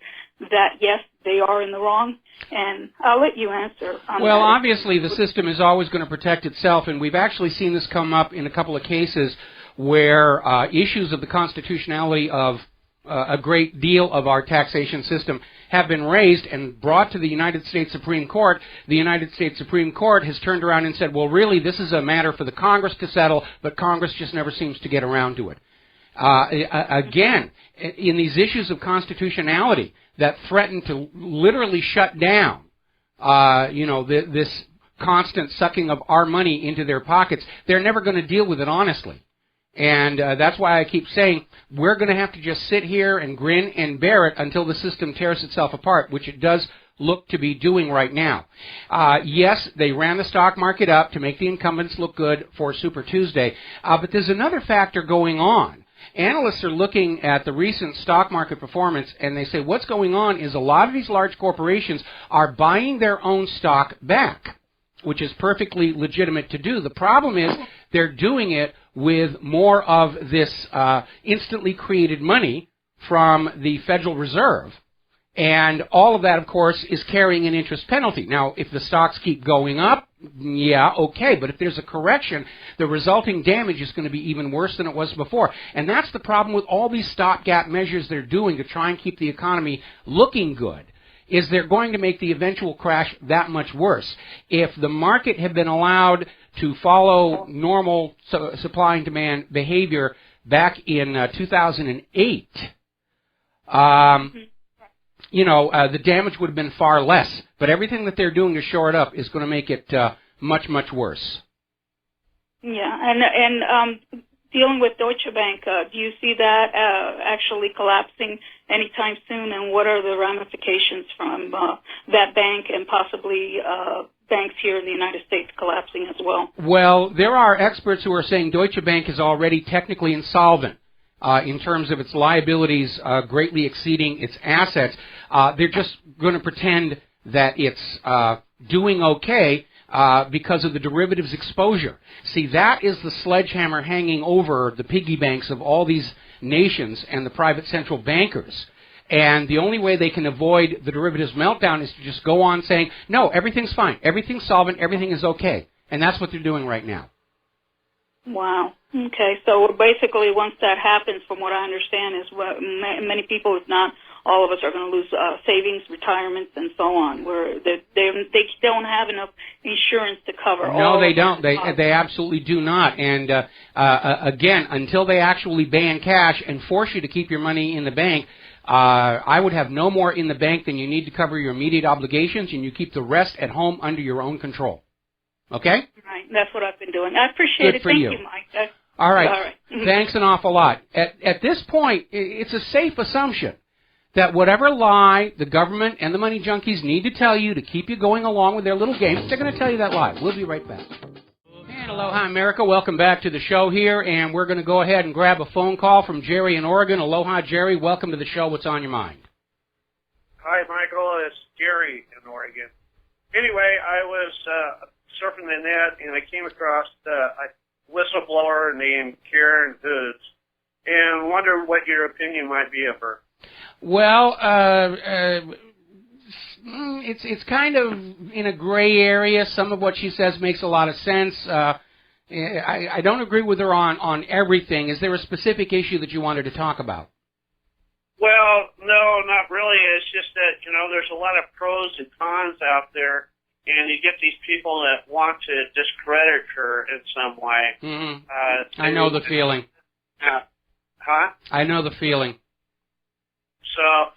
that, yes, they are in the wrong? And I'll let you answer. Well, obviously the system is always going to protect itself, and we've actually seen this come up in a couple of cases where issues of the constitutionality of a great deal of our taxation system have been raised and brought to the United States Supreme Court. The United States Supreme Court has turned around and said, well, really, this is a matter for the Congress to settle, but Congress just never seems to get around to it. Again, in these issues of constitutionality that threaten to literally shut down, this constant sucking of our money into their pockets, they're never going to deal with it honestly. And that's why I keep saying we're going to have to just sit here and grin and bear it until the system tears itself apart, which it does look to be doing right now. Yes, they ran the stock market up to make the incumbents look good for Super Tuesday, but there's another factor going on. Analysts are looking at the recent stock market performance, and they say what's going on is a lot of these large corporations are buying their own stock back, which is perfectly legitimate to do. The problem is they're doing it with more of this instantly created money from the Federal Reserve. And all of that, of course, is carrying an interest penalty. Now, if the stocks keep going up, yeah, okay. But if there's a correction, the resulting damage is going to be even worse than it was before. And that's the problem with all these stopgap measures they're doing to try and keep the economy looking good, is they're going to make the eventual crash that much worse. If the market had been allowed to follow normal supply and demand behavior back in 2008, the damage would have been far less. But everything that they're doing to shore it up is going to make it much, much worse. Yeah, and dealing with Deutsche Bank, do you see that actually collapsing anytime soon? And what are the ramifications from that bank and possibly banks here in the United States collapsing as well? Well, there are experts who are saying Deutsche Bank is already technically insolvent in terms of its liabilities greatly exceeding its assets. They're just going to pretend that it's doing okay because of the derivatives exposure. See, that is the sledgehammer hanging over the piggy banks of all these nations and the private central bankers. And the only way they can avoid the derivatives meltdown is to just go on saying, no, everything's fine, everything's solvent, everything is okay. And that's what they're doing right now. Wow. Okay, so basically once that happens, from what I understand, is what many people, if not all of us are going to lose savings, retirements, and so on. Where they don't have enough insurance to cover all. No, they don't. They absolutely do not. And again, until they actually ban cash and force you to keep your money in the bank, I would have no more in the bank than you need to cover your immediate obligations, and you keep the rest at home under your own control. Okay? Right. That's what I've been doing. I appreciate it. Thank you, Mike. All right. All right. Thanks an awful lot. At this point, it's a safe assumption that whatever lie the government and the money junkies need to tell you to keep you going along with their little games, they're going to tell you that lie. We'll be right back. And aloha, America. Welcome back to the show here, and we're going to go ahead and grab a phone call from Jerry in Oregon. Aloha, Jerry. Welcome to the show. What's on your mind? Hi, Michael. It's Jerry in Oregon. Anyway, I was surfing the net, and I came across a whistleblower named Karen Hoods, and wonder what your opinion might be of her. Well, it's kind of in a gray area. Some of what she says makes a lot of sense. I don't agree with her on everything. Is there a specific issue that you wanted to talk about? Well, no, not really. It's just that, there's a lot of pros and cons out there, and you get these people that want to discredit her in some way. Mm-hmm. I know the feeling. I know the feeling. So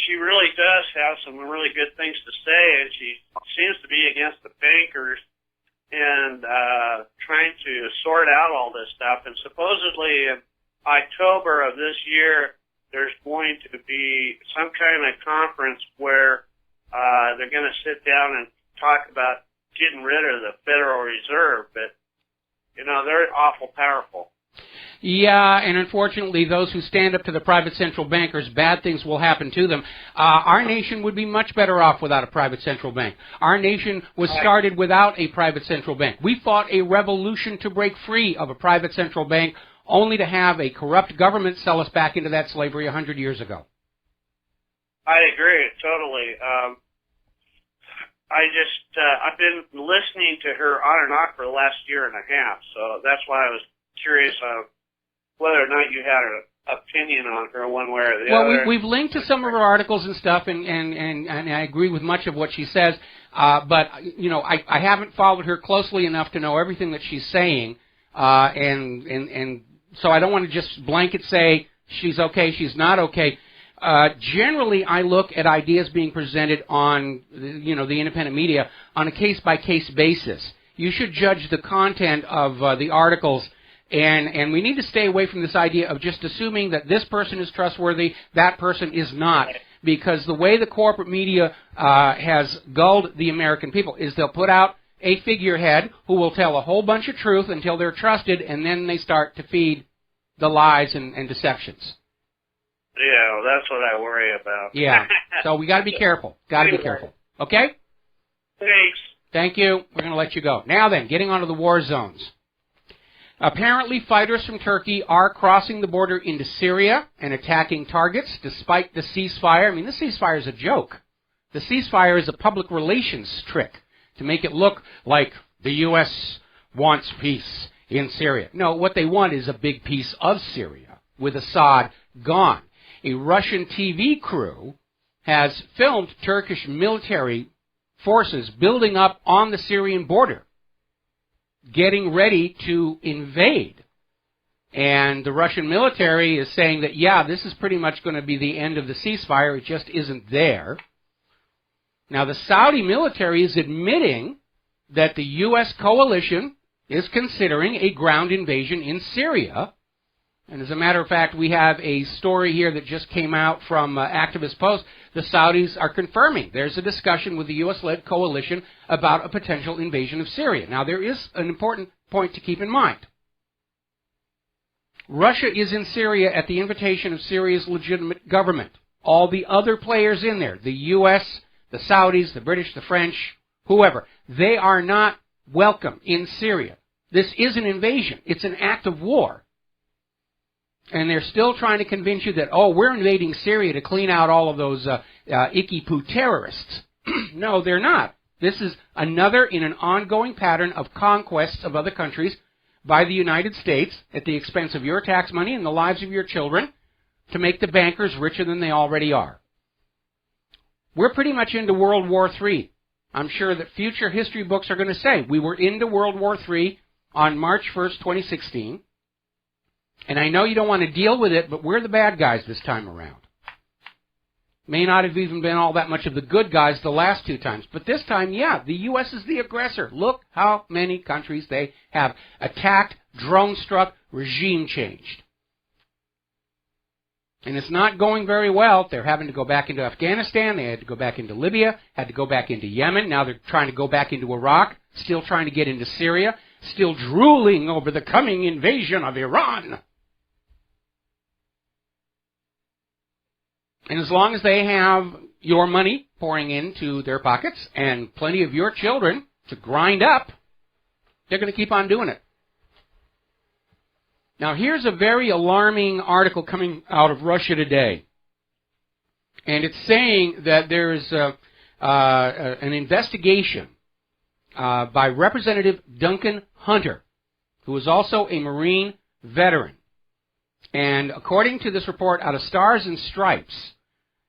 she really does have some really good things to say, and she seems to be against the bankers and trying to sort out all this stuff. And supposedly in October of this year, there's going to be some kind of conference where they're going to sit down and talk about getting rid of the Federal Reserve. But, they're awful powerful. Yeah, and unfortunately, those who stand up to the private central bankers, bad things will happen to them. Our nation would be much better off without a private central bank. Our nation was started without a private central bank. We fought a revolution to break free of a private central bank, only to have a corrupt government sell us back into that slavery 100 years ago. I agree, totally. I've been listening to her on and off for the last year and a half, so that's why I was curious whether or not you had an opinion on her one way or the other. Well, we've linked to some of her articles and stuff, and I agree with much of what she says, but, I haven't followed her closely enough to know everything that she's saying, and so I don't want to just blanket say she's okay, she's not okay. Generally, I look at ideas being presented on, the independent media on a case-by-case basis. You should judge the content of the articles, and we need to stay away from this idea of just assuming that this person is trustworthy, that person is not, because the way the corporate media has gulled the American people is they'll put out a figurehead who will tell a whole bunch of truth until they're trusted, and then they start to feed the lies and deceptions. Yeah, that's what I worry about. Yeah, so we got to be careful. Got to be careful. Okay? Thanks. Thank you. We're going to let you go. Now then, getting onto the war zones. Apparently, fighters from Turkey are crossing the border into Syria and attacking targets despite the ceasefire. I mean, the ceasefire is a joke. The ceasefire is a public relations trick to make it look like the U.S. wants peace in Syria. No, what they want is a big piece of Syria with Assad gone. A Russian TV crew has filmed Turkish military forces building up on the Syrian border, getting ready to invade. And the Russian military is saying that, yeah, this is pretty much going to be the end of the ceasefire. It just isn't there. Now, the Saudi military is admitting that the U.S. coalition is considering a ground invasion in Syria. And as a matter of fact, we have a story here that just came out from Activist Post. The Saudis are confirming there's a discussion with the U.S.-led coalition about a potential invasion of Syria. Now, there is an important point to keep in mind. Russia is in Syria at the invitation of Syria's legitimate government. All the other players in there, the U.S., the Saudis, the British, the French, whoever, they are not welcome in Syria. This is an invasion. It's an act of war. And they're still trying to convince you that, oh, we're invading Syria to clean out all of those icky-poo terrorists. No, they're not. This is another in an ongoing pattern of conquests of other countries by the United States at the expense of your tax money and the lives of your children to make the bankers richer than they already are. We're pretty much into World War III. I'm sure that future history books are going to say we were into World War III on March 1st, 2016. And I know you don't want to deal with it, but we're the bad guys this time around. May not have even been all that much of the good guys the last two times. But this time, yeah, the U.S. is the aggressor. Look how many countries they have attacked, drone-struck, regime changed. And it's not going very well. They're having to go back into Afghanistan. They had to go back into Libya, had to go back into Yemen. Now they're trying to go back into Iraq, still trying to get into Syria, still drooling over the coming invasion of Iran. And as long as they have your money pouring into their pockets and plenty of your children to grind up, they're going to keep on doing it. Now, here's a very alarming article coming out of Russia today. And it's saying that there's an investigation by Representative Duncan Hunter, who is also a Marine veteran. And according to this report out of Stars and Stripes,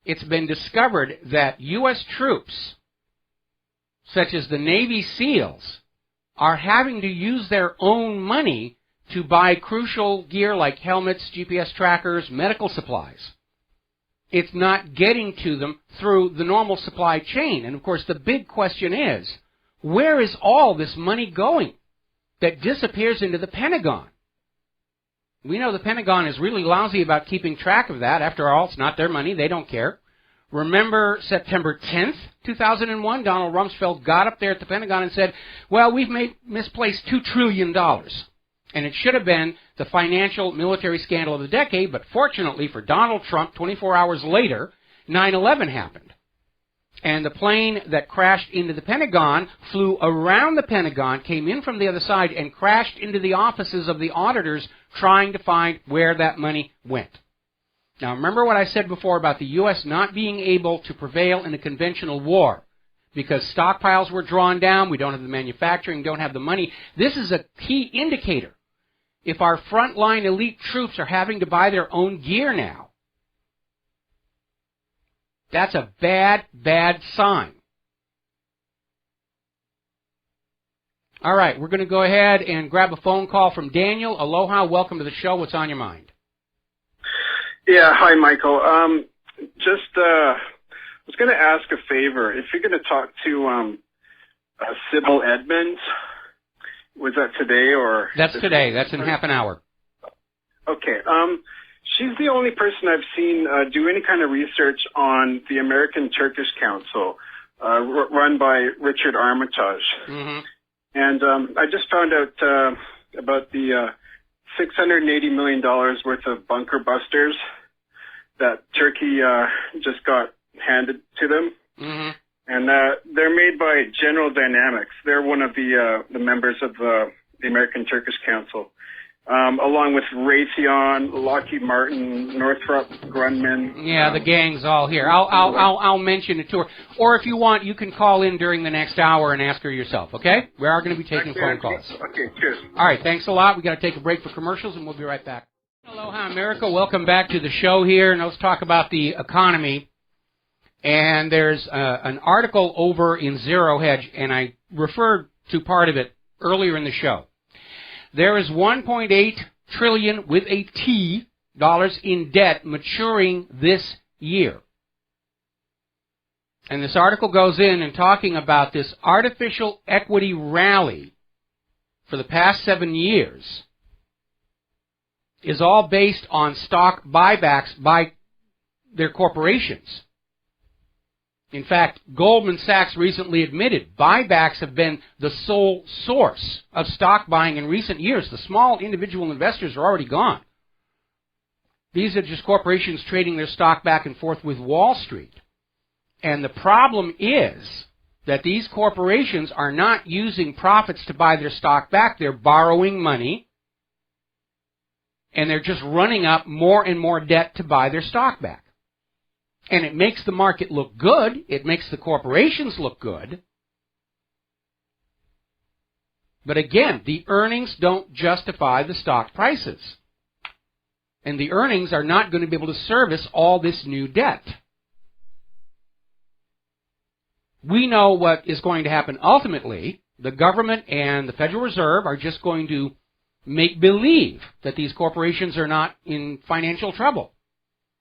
it's been discovered that U.S. troops, such as the Navy SEALs, are having to use their own money to buy crucial gear like helmets, GPS trackers, medical supplies. It's not getting to them through the normal supply chain. And, of course, the big question is, where is all this money going that disappears into the Pentagon? We know the Pentagon is really lousy about keeping track of that. After all, it's not their money. They don't care. Remember September 10th, 2001? Donald Rumsfeld got up there at the Pentagon and said, well, we've misplaced $2 trillion. And it should have been the financial military scandal of the decade, but fortunately for Donald Trump, 24 hours later, 9/11 happened. And the plane that crashed into the Pentagon flew around the Pentagon, came in from the other side, and crashed into the offices of the auditors trying to find where that money went. Now, remember what I said before about the U.S. not being able to prevail in a conventional war because stockpiles were drawn down, we don't have the manufacturing, don't have the money. This is a key indicator. If our frontline elite troops are having to buy their own gear now, that's a bad, bad sign. All right, we're going to go ahead and grab a phone call from Daniel. Aloha, welcome to the show. What's on your mind? Yeah, hi, Michael. I was going to ask a favor. If you're going to talk to Sybil Edmonds, was that today or? That's today. That's in half an hour. Okay. She's the only person I've seen do any kind of research on the American Turkish Council, run by Richard Armitage. Mm-hmm. And I just found out about the $680 million worth of bunker busters that Turkey just got handed to them. Mm-hmm. And they're made by General Dynamics. They're one of the members of the American Turkish Council. Along with Raytheon, Lockheed Martin, Northrop Grumman. Yeah, the gang's all here. I'll mention it to her. Or if you want, you can call in during the next hour and ask her yourself, okay? We are going to be taking phone calls. Okay, cheers. All right, thanks a lot. We got to take a break for commercials, and we'll be right back. Aloha, America. Welcome back to the show here, and let's talk about the economy. And there's an article over in Zero Hedge, and I referred to part of it earlier in the show. There is $1.8 trillion with a T dollars in debt maturing this year. And this article goes in and talking about this artificial equity rally for the past 7 years is all based on stock buybacks by their corporations. In fact, Goldman Sachs recently admitted buybacks have been the sole source of stock buying in recent years. The small individual investors are already gone. These are just corporations trading their stock back and forth with Wall Street. And the problem is that these corporations are not using profits to buy their stock back. They're borrowing money, and they're just running up more and more debt to buy their stock back. And it makes the market look good. It makes the corporations look good. But again, the earnings don't justify the stock prices. And the earnings are not going to be able to service all this new debt. We know what is going to happen ultimately. The government and the Federal Reserve are just going to make believe that these corporations are not in financial trouble.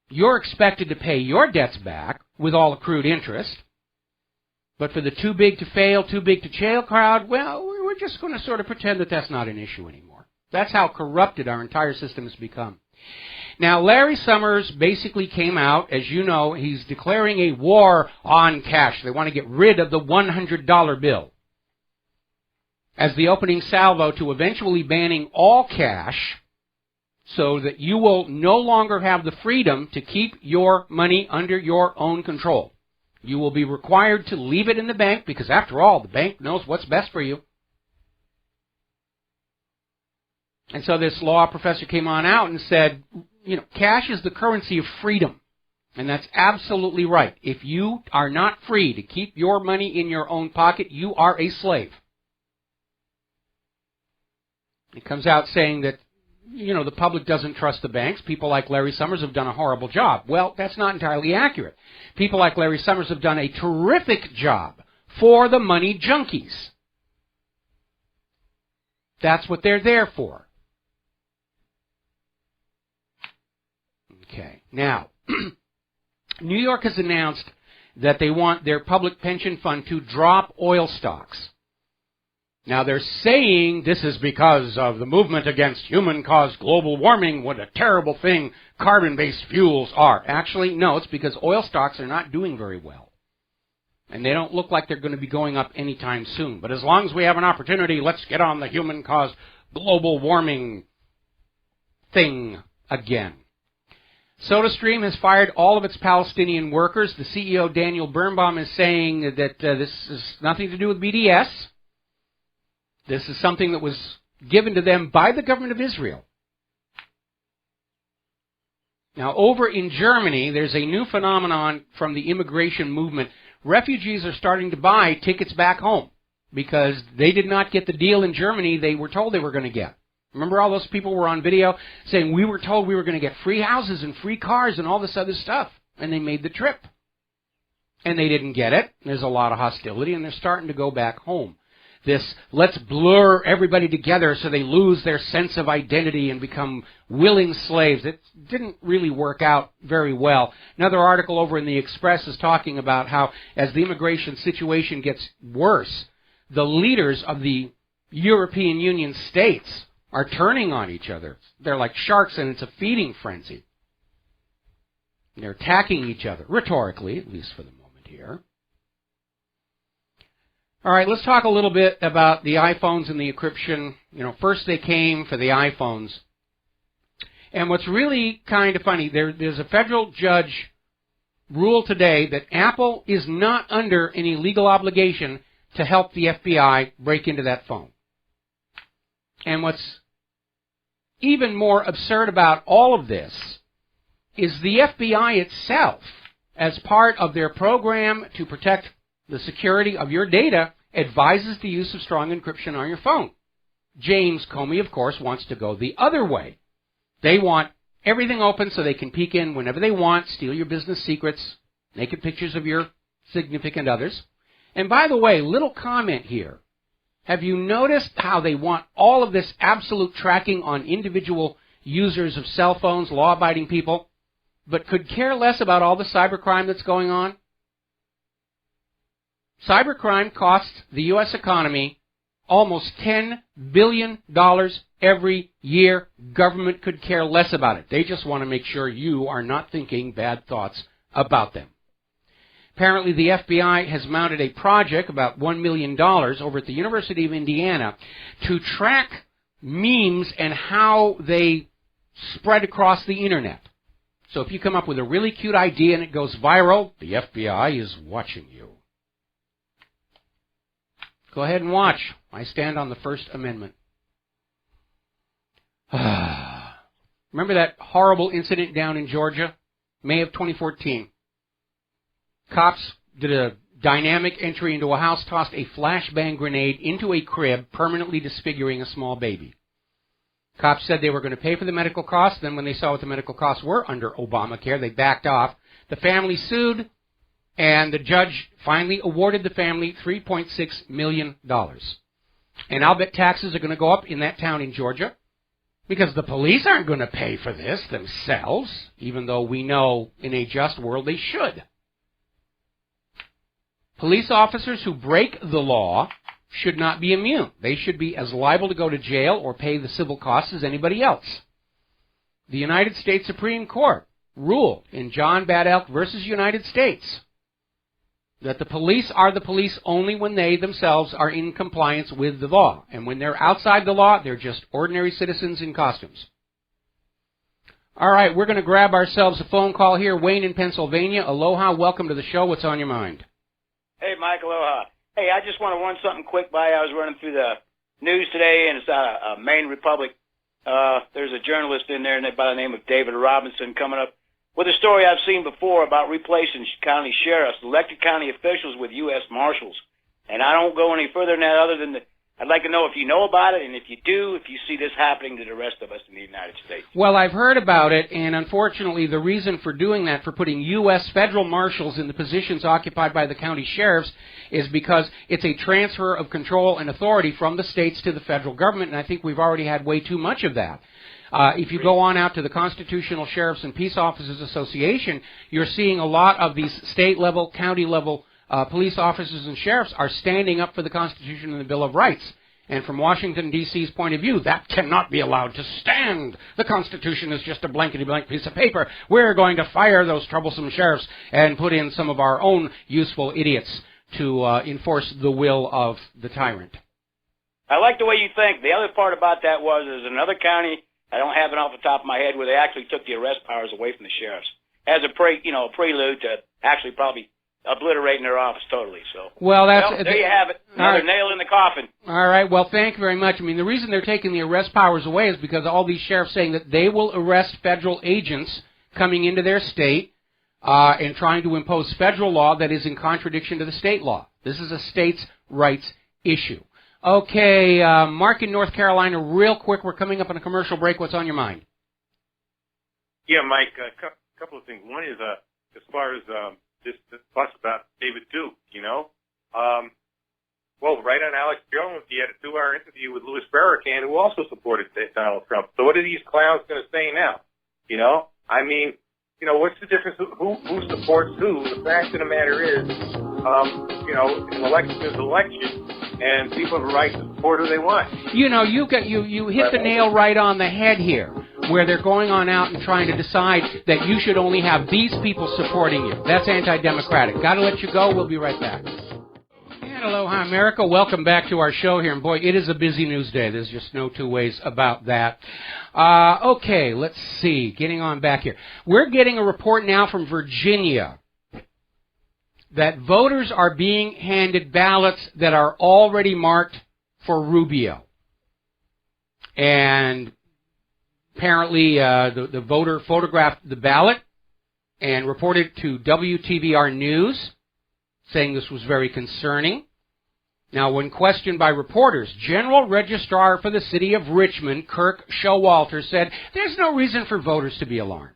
You're expected to pay your debts back with all accrued interest. But for the too big to fail, too big to jail crowd, well, we're just going to sort of pretend that that's not an issue anymore. That's how corrupted our entire system has become. Now, Larry Summers basically came out, as you know, he's declaring a war on cash. They want to get rid of the $100 bill as the opening salvo to eventually banning all cash so that you will no longer have the freedom to keep your money under your own control. You will be required to leave it in the bank because, after all, the bank knows what's best for you. And so this law professor came on out and said, cash is the currency of freedom. And that's absolutely right. If you are not free to keep your money in your own pocket, you are a slave. He comes out saying that, the public doesn't trust the banks. People like Larry Summers have done a horrible job. Well, that's not entirely accurate. People like Larry Summers have done a terrific job for the money junkies. That's what they're there for. Okay. Now, New York has announced that they want their public pension fund to drop oil stocks. Now, they're saying this is because of the movement against human-caused global warming. What a terrible thing carbon-based fuels are. Actually, no, it's because oil stocks are not doing very well. And they don't look like they're going to be going up anytime soon. But as long as we have an opportunity, let's get on the human-caused global warming thing again. SodaStream has fired all of its Palestinian workers. The CEO, Daniel Birnbaum, is saying that this is nothing to do with BDS. This is something that was given to them by the government of Israel. Now, over in Germany, there's a new phenomenon from the immigration movement. Refugees are starting to buy tickets back home because they did not get the deal in Germany they were told they were going to get. Remember all those people were on video saying, we were told we were going to get free houses and free cars and all this other stuff. And they made the trip. And they didn't get it. There's a lot of hostility, and they're starting to go back home. This, let's blur everybody together so they lose their sense of identity and become willing slaves. It didn't really work out very well. Another article over in the Express is talking about how, as the immigration situation gets worse, the leaders of the European Union states are turning on each other. They're like sharks, and it's a feeding frenzy. They're attacking each other, rhetorically, at least for the moment here. All right, let's talk a little bit about the iPhones and the encryption. First they came for the iPhones. And what's really kind of funny, there's a federal judge ruled today that Apple is not under any legal obligation to help the FBI break into that phone. And what's even more absurd about all of this is the FBI itself, as part of their program to protect the security of your data, advises the use of strong encryption on your phone. James Comey, of course, wants to go the other way. They want everything open so they can peek in whenever they want, steal your business secrets, naked pictures of your significant others. And by the way, little comment here. Have you noticed how they want all of this absolute tracking on individual users of cell phones, law-abiding people, but could care less about all the cybercrime that's going on? Cybercrime costs the U.S. economy almost $10 billion every year. Government could care less about it. They just want to make sure you are not thinking bad thoughts about them. Apparently, the FBI has mounted a project, about $1 million, over at the University of Indiana to track memes and how they spread across the Internet. So if you come up with a really cute idea and it goes viral, the FBI is watching you. Go ahead and watch. I stand on the First Amendment. Remember that horrible incident down in Georgia? May of 2014. Cops did a dynamic entry into a house, tossed a flashbang grenade into a crib, permanently disfiguring a small baby. Cops said they were going to pay for the medical costs. Then when they saw what the medical costs were under Obamacare, they backed off. The family sued, and the judge finally awarded the family $3.6 million. And I'll bet taxes are going to go up in that town in Georgia, because the police aren't going to pay for this themselves, even though we know in a just world they should. Police officers who break the law should not be immune. They should be as liable to go to jail or pay the civil costs as anybody else. The United States Supreme Court ruled in John Bad Elk versus United States that the police are the police only when they themselves are in compliance with the law. And when they're outside the law, they're just ordinary citizens in costumes. All right, we're going to grab ourselves a phone call here. Wayne in Pennsylvania. Aloha, welcome to the show. What's on your mind? Hey, Mike, aloha. Hey, I just want to run something quick by. I was running through the news today, and it's out of Maine Republic. There's a journalist in there by the name of David Robinson coming up with a story I've seen before about replacing county sheriffs, elected county officials with U.S. Marshals. And I don't go any further than that other than I'd like to know if you know about it, and if you do, if you see this happening to the rest of us in the United States. Well, I've heard about it, and unfortunately the reason for doing that, for putting U.S. federal marshals in the positions occupied by the county sheriffs, is because it's a transfer of control and authority from the states to the federal government, and I think we've already had way too much of that. If you go on out to the Constitutional Sheriffs and Peace Officers Association, you're seeing a lot of these state-level, county-level police officers and sheriffs are standing up for the Constitution and the Bill of Rights. And from Washington, D.C.'s point of view, that cannot be allowed to stand. The Constitution is just a blankety-blank piece of paper. We're going to fire those troublesome sheriffs and put in some of our own useful idiots to enforce the will of the tyrant. I like the way you think. The other part about that was there's another county, I don't have it off the top of my head, where they actually took the arrest powers away from the sheriffs as a prelude to actually probably obliterating their office totally. So, well, there you have it. Another nail in the coffin. All right. Well, thank you very much. I mean, the reason they're taking the arrest powers away is because all these sheriffs saying that they will arrest federal agents coming into their state and trying to impose federal law that is in contradiction to the state law. This is a states' rights issue. Okay, Mark in North Carolina, real quick. We're coming up on a commercial break. What's on your mind? Yeah, Mike, a couple of things. One is as far as this fuss about David Duke, you know. Well, right on Alex Jones, he had a 2-hour interview with Louis Farrakhan, who also supported Donald Trump. So what are these clowns going to say now? You know? I mean, you know, what's the difference? Who supports who? The fact of the matter is, you know, an election is an election, and people have a right to support who they want. You know, you hit the nail right on the head here, where they're going on out and trying to decide that you should only have these people supporting you. That's anti-democratic. Got to let you go. We'll be right back. And aloha, America. Welcome back to our show here. And boy, it is a busy news day. There's just no two ways about that. Okay, let's see. Getting on back here. We're getting a report now from Virginia that voters are being handed ballots that are already marked for Rubio. And apparently the voter photographed the ballot and reported to WTVR News, saying this was very concerning. Now, when questioned by reporters, General Registrar for the City of Richmond, Kirk Showalter, said there's no reason for voters to be alarmed.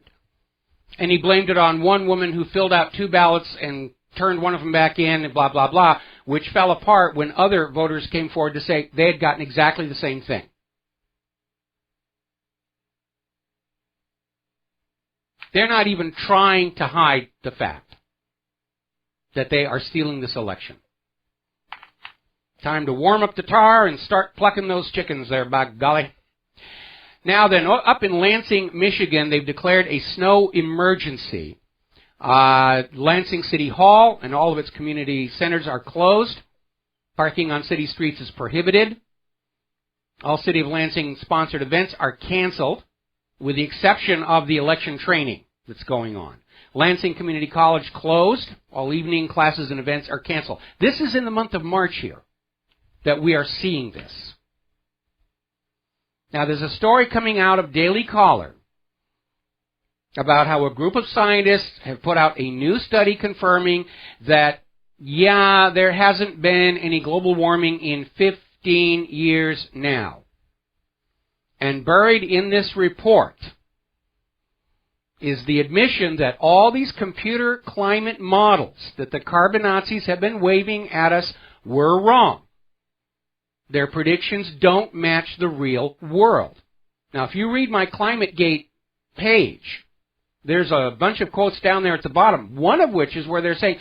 And he blamed it on one woman who filled out 2 ballots and turned one of them back in and blah, blah, blah, which fell apart when other voters came forward to say they had gotten exactly the same thing. They're not even trying to hide the fact that they are stealing this election. Time to warm up the tar and start plucking those chickens there, by golly. Now then, up in Lansing, Michigan, they've declared a snow emergency. Lansing City Hall and all of its community centers are closed. Parking on city streets is prohibited. All City of Lansing sponsored events are canceled, with the exception of the election training that's going on. Lansing Community College closed. All evening classes and events are canceled. This is in the month of March here that we are seeing this. Now, there's a story coming out of Daily Caller about how a group of scientists have put out a new study confirming that, yeah, there hasn't been any global warming in 15 years now. And buried in this report is the admission that all these computer climate models that the carbon Nazis have been waving at us were wrong. Their predictions don't match the real world. Now, if you read my ClimateGate page, there's a bunch of quotes down there at the bottom, one of which is where they're saying,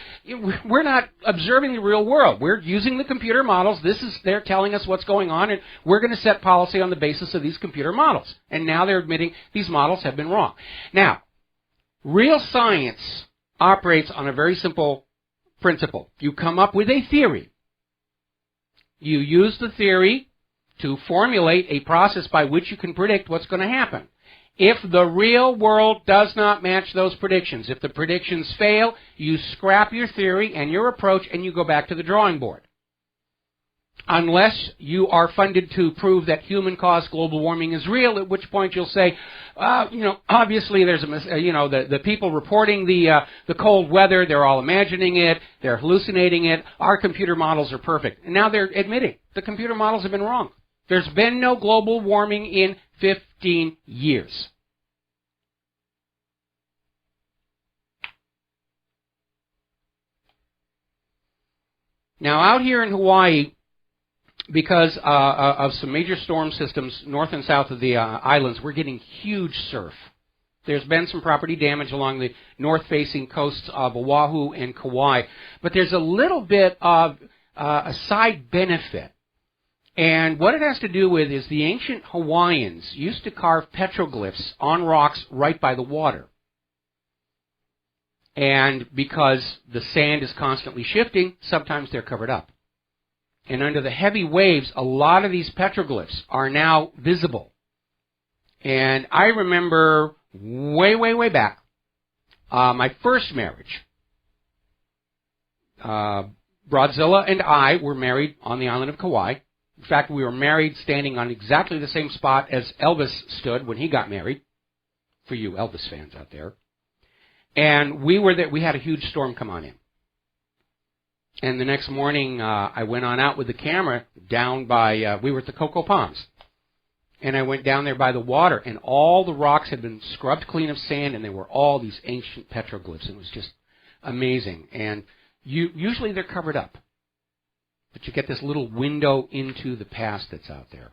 we're not observing the real world. We're using the computer models. They're telling us what's going on, and we're going to set policy on the basis of these computer models. And now they're admitting these models have been wrong. Now, real science operates on a very simple principle. You come up with a theory. You use the theory to formulate a process by which you can predict what's going to happen. If the real world does not match those predictions, if the predictions fail, you scrap your theory and your approach and you go back to the drawing board. Unless you are funded to prove that human-caused global warming is real, at which point you'll say, obviously there's the people reporting the cold weather, they're all imagining it, they're hallucinating it, our computer models are perfect. And now they're admitting the computer models have been wrong. There's been no global warming in 15 years. Now, out here in Hawaii, because of some major storm systems north and south of the islands, we're getting huge surf. There's been some property damage along the north-facing coasts of Oahu and Kauai, but there's a little bit of a side benefit. And what it has to do with is the ancient Hawaiians used to carve petroglyphs on rocks right by the water. And because the sand is constantly shifting, sometimes they're covered up. And under the heavy waves, a lot of these petroglyphs are now visible. And I remember way back, my first marriage. Broadzilla and I were married on the island of Kauai. In fact, we were married standing on exactly the same spot as Elvis stood when he got married, for you Elvis fans out there. And we were there. We had a huge storm come on in. And the next morning, I went on out with the camera down by, we were at the Cocoa Palms. And I went down there by the water, and all the rocks had been scrubbed clean of sand, and there were all these ancient petroglyphs. It was just amazing. And usually they're covered up. But you get this little window into the past that's out there.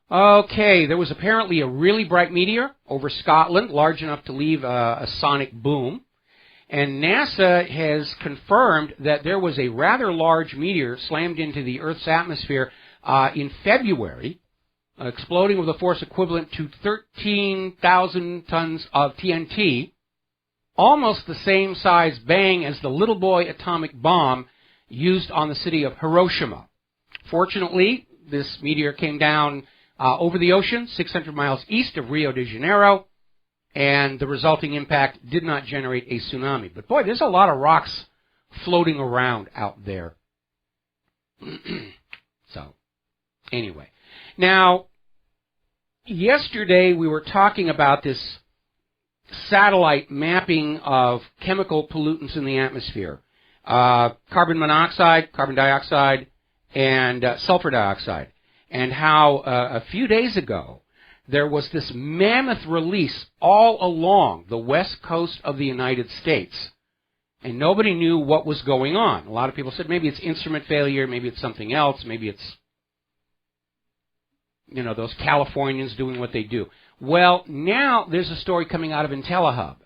Okay, there was apparently a really bright meteor over Scotland, large enough to leave a sonic boom. And NASA has confirmed that there was a rather large meteor slammed into the Earth's atmosphere in February, exploding with a force equivalent to 13,000 tons of TNT, almost the same size bang as the little boy atomic bomb used on the city of Hiroshima. Fortunately, this meteor came down over the ocean, 600 miles east of Rio de Janeiro, and the resulting impact did not generate a tsunami. But boy, there's a lot of rocks floating around out there. So, anyway. Now, yesterday we were talking about this satellite mapping of chemical pollutants in the atmosphere. Carbon monoxide, carbon dioxide, and sulfur dioxide. And how a few days ago there was this mammoth release all along the west coast of the United States. And nobody knew what was going on. A lot of people said maybe it's instrument failure, maybe it's something else, maybe it's, those Californians doing what they do. Well, now there's a story coming out of IntelliHub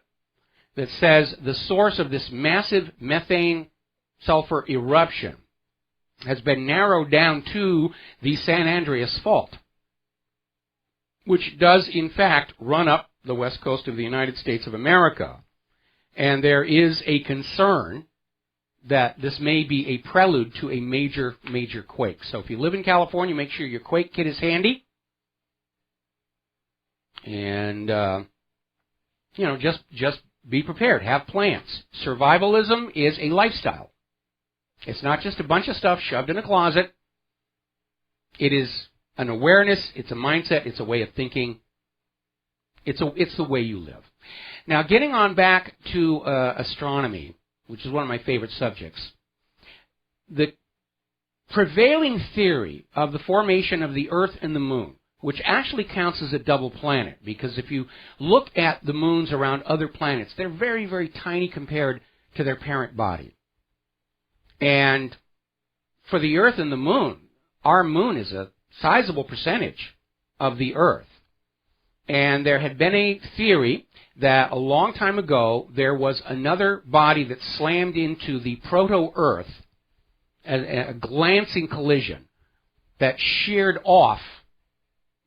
that says the source of this massive methane sulfur eruption has been narrowed down to the San Andreas Fault, which does, in fact, run up the west coast of the United States of America. And there is a concern that this may be a prelude to a major quake. So if you live in California, make sure your quake kit is handy. And, just be prepared. Have plans. Survivalism is a lifestyle. It's not just a bunch of stuff shoved in a closet. It is an awareness. It's a mindset. It's a way of thinking. It's the way you live. Now, getting on back to astronomy, which is one of my favorite subjects, the prevailing theory of the formation of the Earth and the Moon, which actually counts as a double planet, because if you look at the moons around other planets, they're very, very tiny compared to their parent body. And for the Earth and the moon, our moon is a sizable percentage of the Earth. And there had been a theory that a long time ago there was another body that slammed into the proto-Earth, a glancing collision that sheared off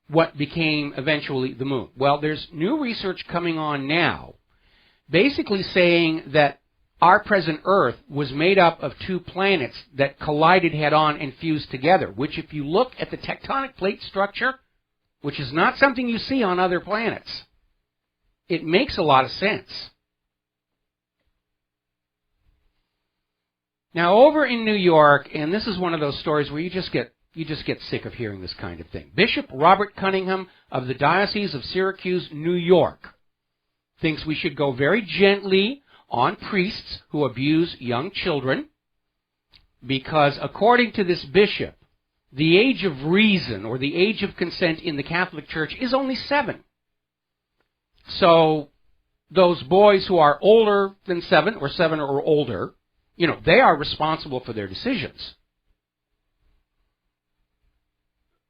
what became eventually the moon. Well, there's new research coming on now basically saying that our present Earth was made up of two planets that collided head-on and fused together, which if you look at the tectonic plate structure, which is not something you see on other planets, it makes a lot of sense. Now, over in New York, and this is one of those stories where you just get sick of hearing this kind of thing. Bishop Robert Cunningham of the Diocese of Syracuse, New York, thinks we should go very gently on priests who abuse young children because, according to this bishop, the age of reason or the age of consent in the Catholic Church is only 7. So those boys who are older than 7 or 7 or older, they are responsible for their decisions.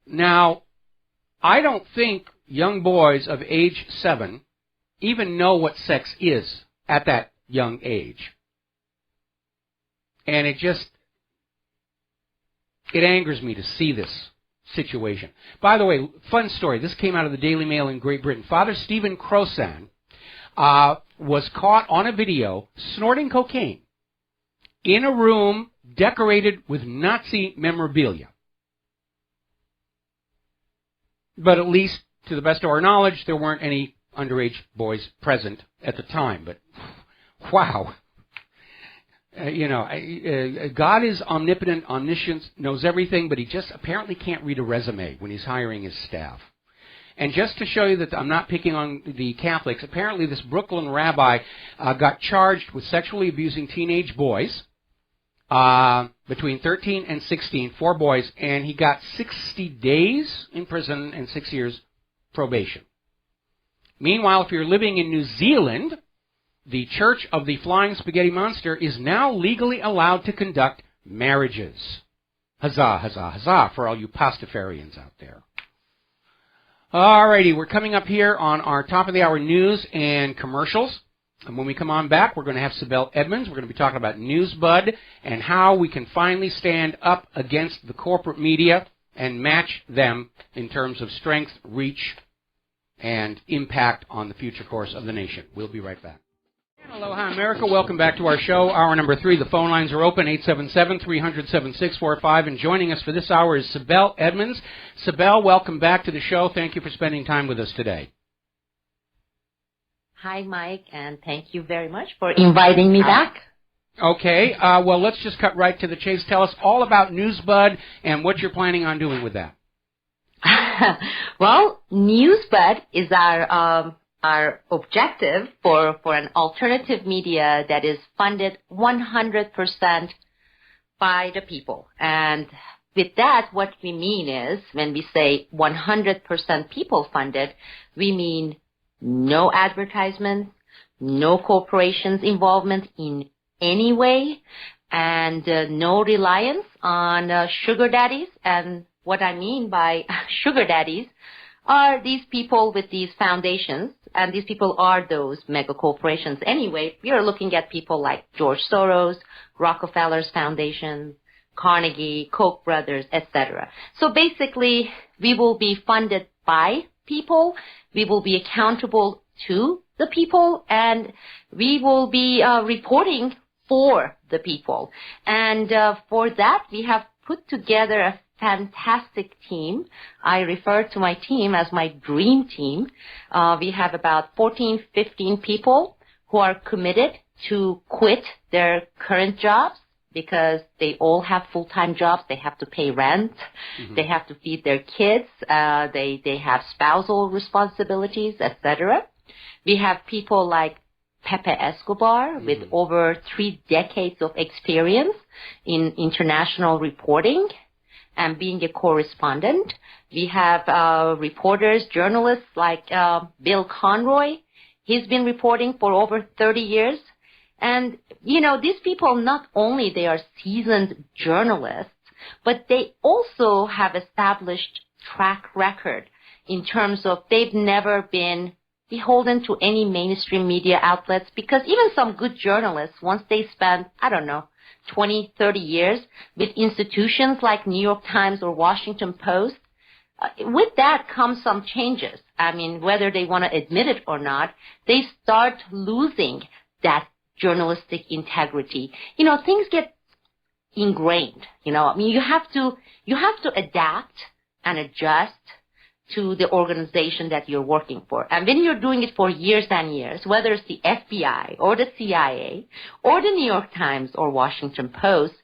Now, I don't think young boys of age 7 even know what sex is at that young age. And it angers me to see this situation. By the way, fun story. This came out of the Daily Mail in Great Britain. Father Stephen Crossan was caught on a video snorting cocaine in a room decorated with Nazi memorabilia. But at least, to the best of our knowledge, there weren't any underage boys present at the time. But, wow. God is omnipotent, omniscient, knows everything, but he just apparently can't read a resume when he's hiring his staff. And just to show you that I'm not picking on the Catholics, apparently this Brooklyn rabbi got charged with sexually abusing teenage boys between 13 and 16, 4 boys, and he got 60 days in prison and 6 years probation. Meanwhile, if you're living in New Zealand, the Church of the Flying Spaghetti Monster is now legally allowed to conduct marriages. Huzzah, huzzah, huzzah for all you Pastafarians out there. Alrighty, we're coming up here on our top of the hour news and commercials. And when we come on back, we're going to have Sibel Edmonds. We're going to be talking about NewsBud and how we can finally stand up against the corporate media and match them in terms of strength, reach, and impact on the future course of the nation. We'll be right back. Aloha, America. Welcome back to our show. Hour number 3. The phone lines are open, 877-300-7645. And joining us for this hour is Sibel Edmonds. Sibel, welcome back to the show. Thank you for spending time with us today. Hi, Mike, and thank you very much for inviting me back. Okay. Well, let's just cut right to the chase. Tell us all about NewsBud and what you're planning on doing with that. Well, NewsBud is our objective for an alternative media that is funded 100% by the people. And with that, what we mean is, when we say 100% people funded, we mean no advertisements, no corporations' involvement in any way, and no reliance on sugar daddies. And what I mean by sugar daddies are these people with these foundations, and these people are those mega corporations. Anyway, we are looking at people like George Soros, Rockefeller's Foundation, Carnegie, Koch brothers, etc. So basically, we will be funded by people, we will be accountable to the people, and we will be reporting for the people. And for that, we have put together a fantastic team. I refer to my team as my dream team. We have about 14, 15 people who are committed to quit their current jobs because they all have full-time jobs. They have to pay rent. Mm-hmm. They have to feed their kids. They have spousal responsibilities, etc. We have people like Pepe Escobar with over 3 decades of experience in international reporting. and being a correspondent. We have reporters, journalists like Bill Conroy. He's been reporting for over 30 years. And, you know, these people, not only they are seasoned journalists, but they also have established track record in terms of they've never been beholden to any mainstream media outlets, because even some good journalists, once they spend, 20, 30 years with institutions like New York Times or Washington Post, with that comes some changes. I mean, whether they want to admit it or not, they start losing that journalistic integrity. You know, things get ingrained. You know, I mean, you have to adapt and adjust to the organization that you're working for. And when you're doing it for years and years, whether it's the FBI or the CIA or the New York Times or Washington Post,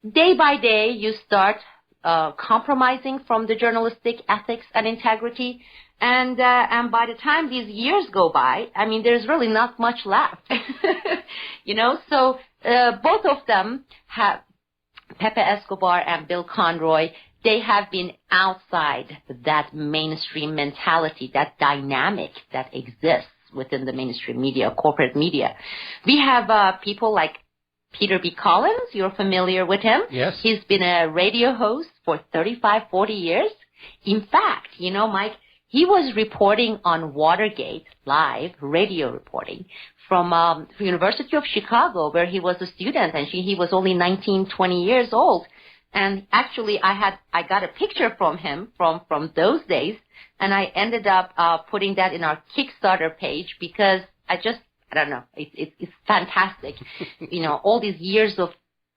day by day you start compromising from the journalistic ethics and integrity. And by the time these years go by, I mean, there's really not much left. You know, so both of them have, Pepe Escobar and Bill Conroy, they have been outside that mainstream mentality, that dynamic that exists within the mainstream media, corporate media. We have people like Peter B. Collins. You're familiar with him. Yes. He's been a radio host for 35, 40 years. In fact, you know, Mike, he was reporting on Watergate live, radio reporting, from University of Chicago, where he was a student, and he was only 19, 20 years old. And actually, I got a picture from him from those days, and I ended up putting that in our Kickstarter page because I don't know, it's fantastic. You know, all these years of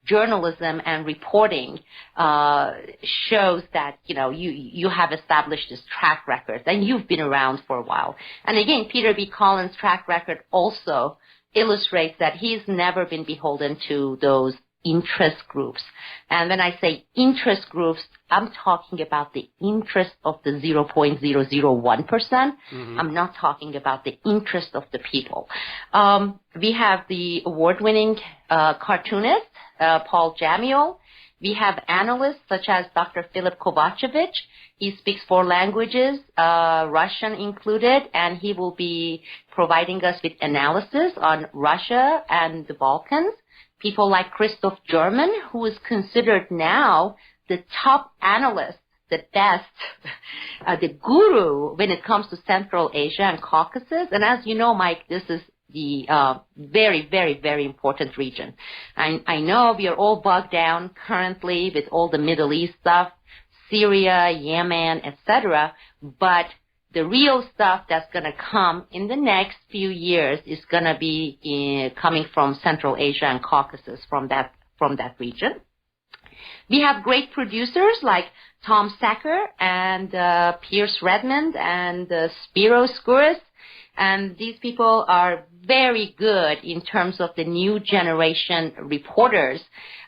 journalism and reporting shows that, you know, you have established this track record, and you've been around for a while. And again, Peter B. Collins' track record also illustrates that he's never been beholden to those interest groups. And when I say interest groups, I'm talking about the interest of the 0.001%. Mm-hmm. I'm not talking about the interest of the people. We have the award-winning cartoonist, Paul Jamiel. We have analysts such as Dr. Philip Kovacevic. He speaks 4 languages, Russian included, and he will be providing us with analysis on Russia and the Balkans. People like Christoph German, who is considered now the top analyst, the best, the guru when it comes to Central Asia and Caucasus. And as you know, Mike, this is the very, very, very important region. I know we are all bogged down currently with all the Middle East stuff, Syria, Yemen, etc., but the real stuff that's going to come in the next few years is going to be coming from Central Asia and Caucasus, from that region. We have great producers like Tom Sacker and Pierce Redmond and Spiro Skouras, and these people are very good in terms of the new generation reporters.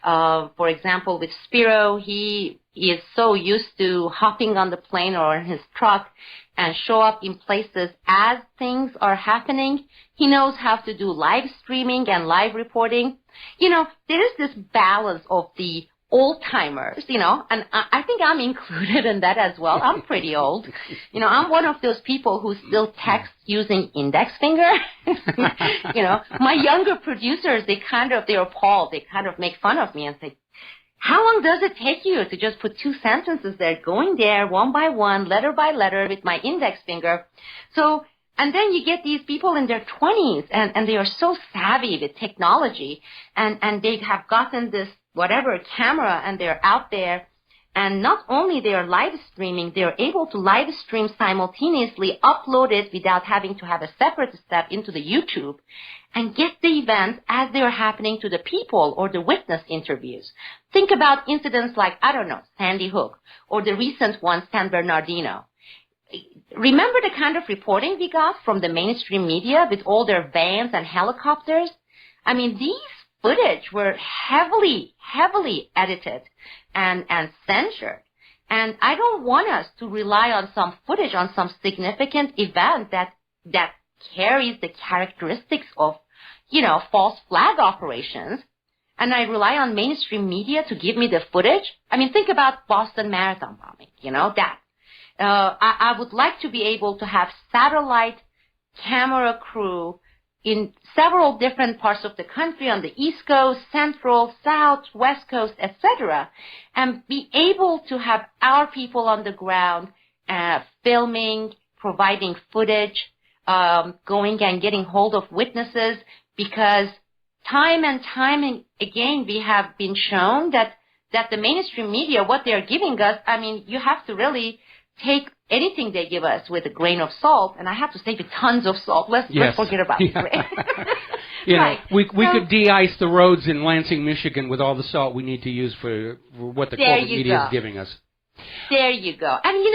For example, with Spiro, he is so used to hopping on the plane or in his truck and show up in places as things are happening. He knows how to do live streaming and live reporting. You know, there is this balance of the old-timers, you know, and I think I'm included in that as well. I'm pretty old. You know, I'm one of those people who still text using index finger. You know, my younger producers, they're appalled. They kind of make fun of me and say, how long does it take you to just put 2 sentences there, going there one by one, letter by letter with my index finger? So, and then you get these people in their 20s, and they are so savvy with technology, and they have gotten this whatever camera, and they're out there, and not only they are live streaming, they are able to live stream simultaneously, upload it without having to have a separate step into the YouTube, and get the events as they are happening to the people or the witness interviews. Think about incidents like, I don't know, Sandy Hook, or the recent one, San Bernardino. Remember the kind of reporting we got from the mainstream media with all their vans and helicopters? I mean, these footage were heavily edited and censored. And I don't want us to rely on some footage, on some significant event that carries the characteristics of, you know, false flag operations, and I rely on mainstream media to give me the footage. I mean, think about Boston Marathon bombing, that. I would like to be able to have satellite camera crew in several different parts of the country, on the East Coast, Central, South, West Coast, etc., and be able to have our people on the ground filming, providing footage, going and getting hold of witnesses, because time and time again we have been shown that the mainstream media, what they're giving us, I mean, you have to really take anything they give us with a grain of salt, and I have to say with tons of salt. Let's forget about it. Right. We could de-ice the roads in Lansing, Michigan with all the salt we need to use for what the corporate media is giving us. There you go. And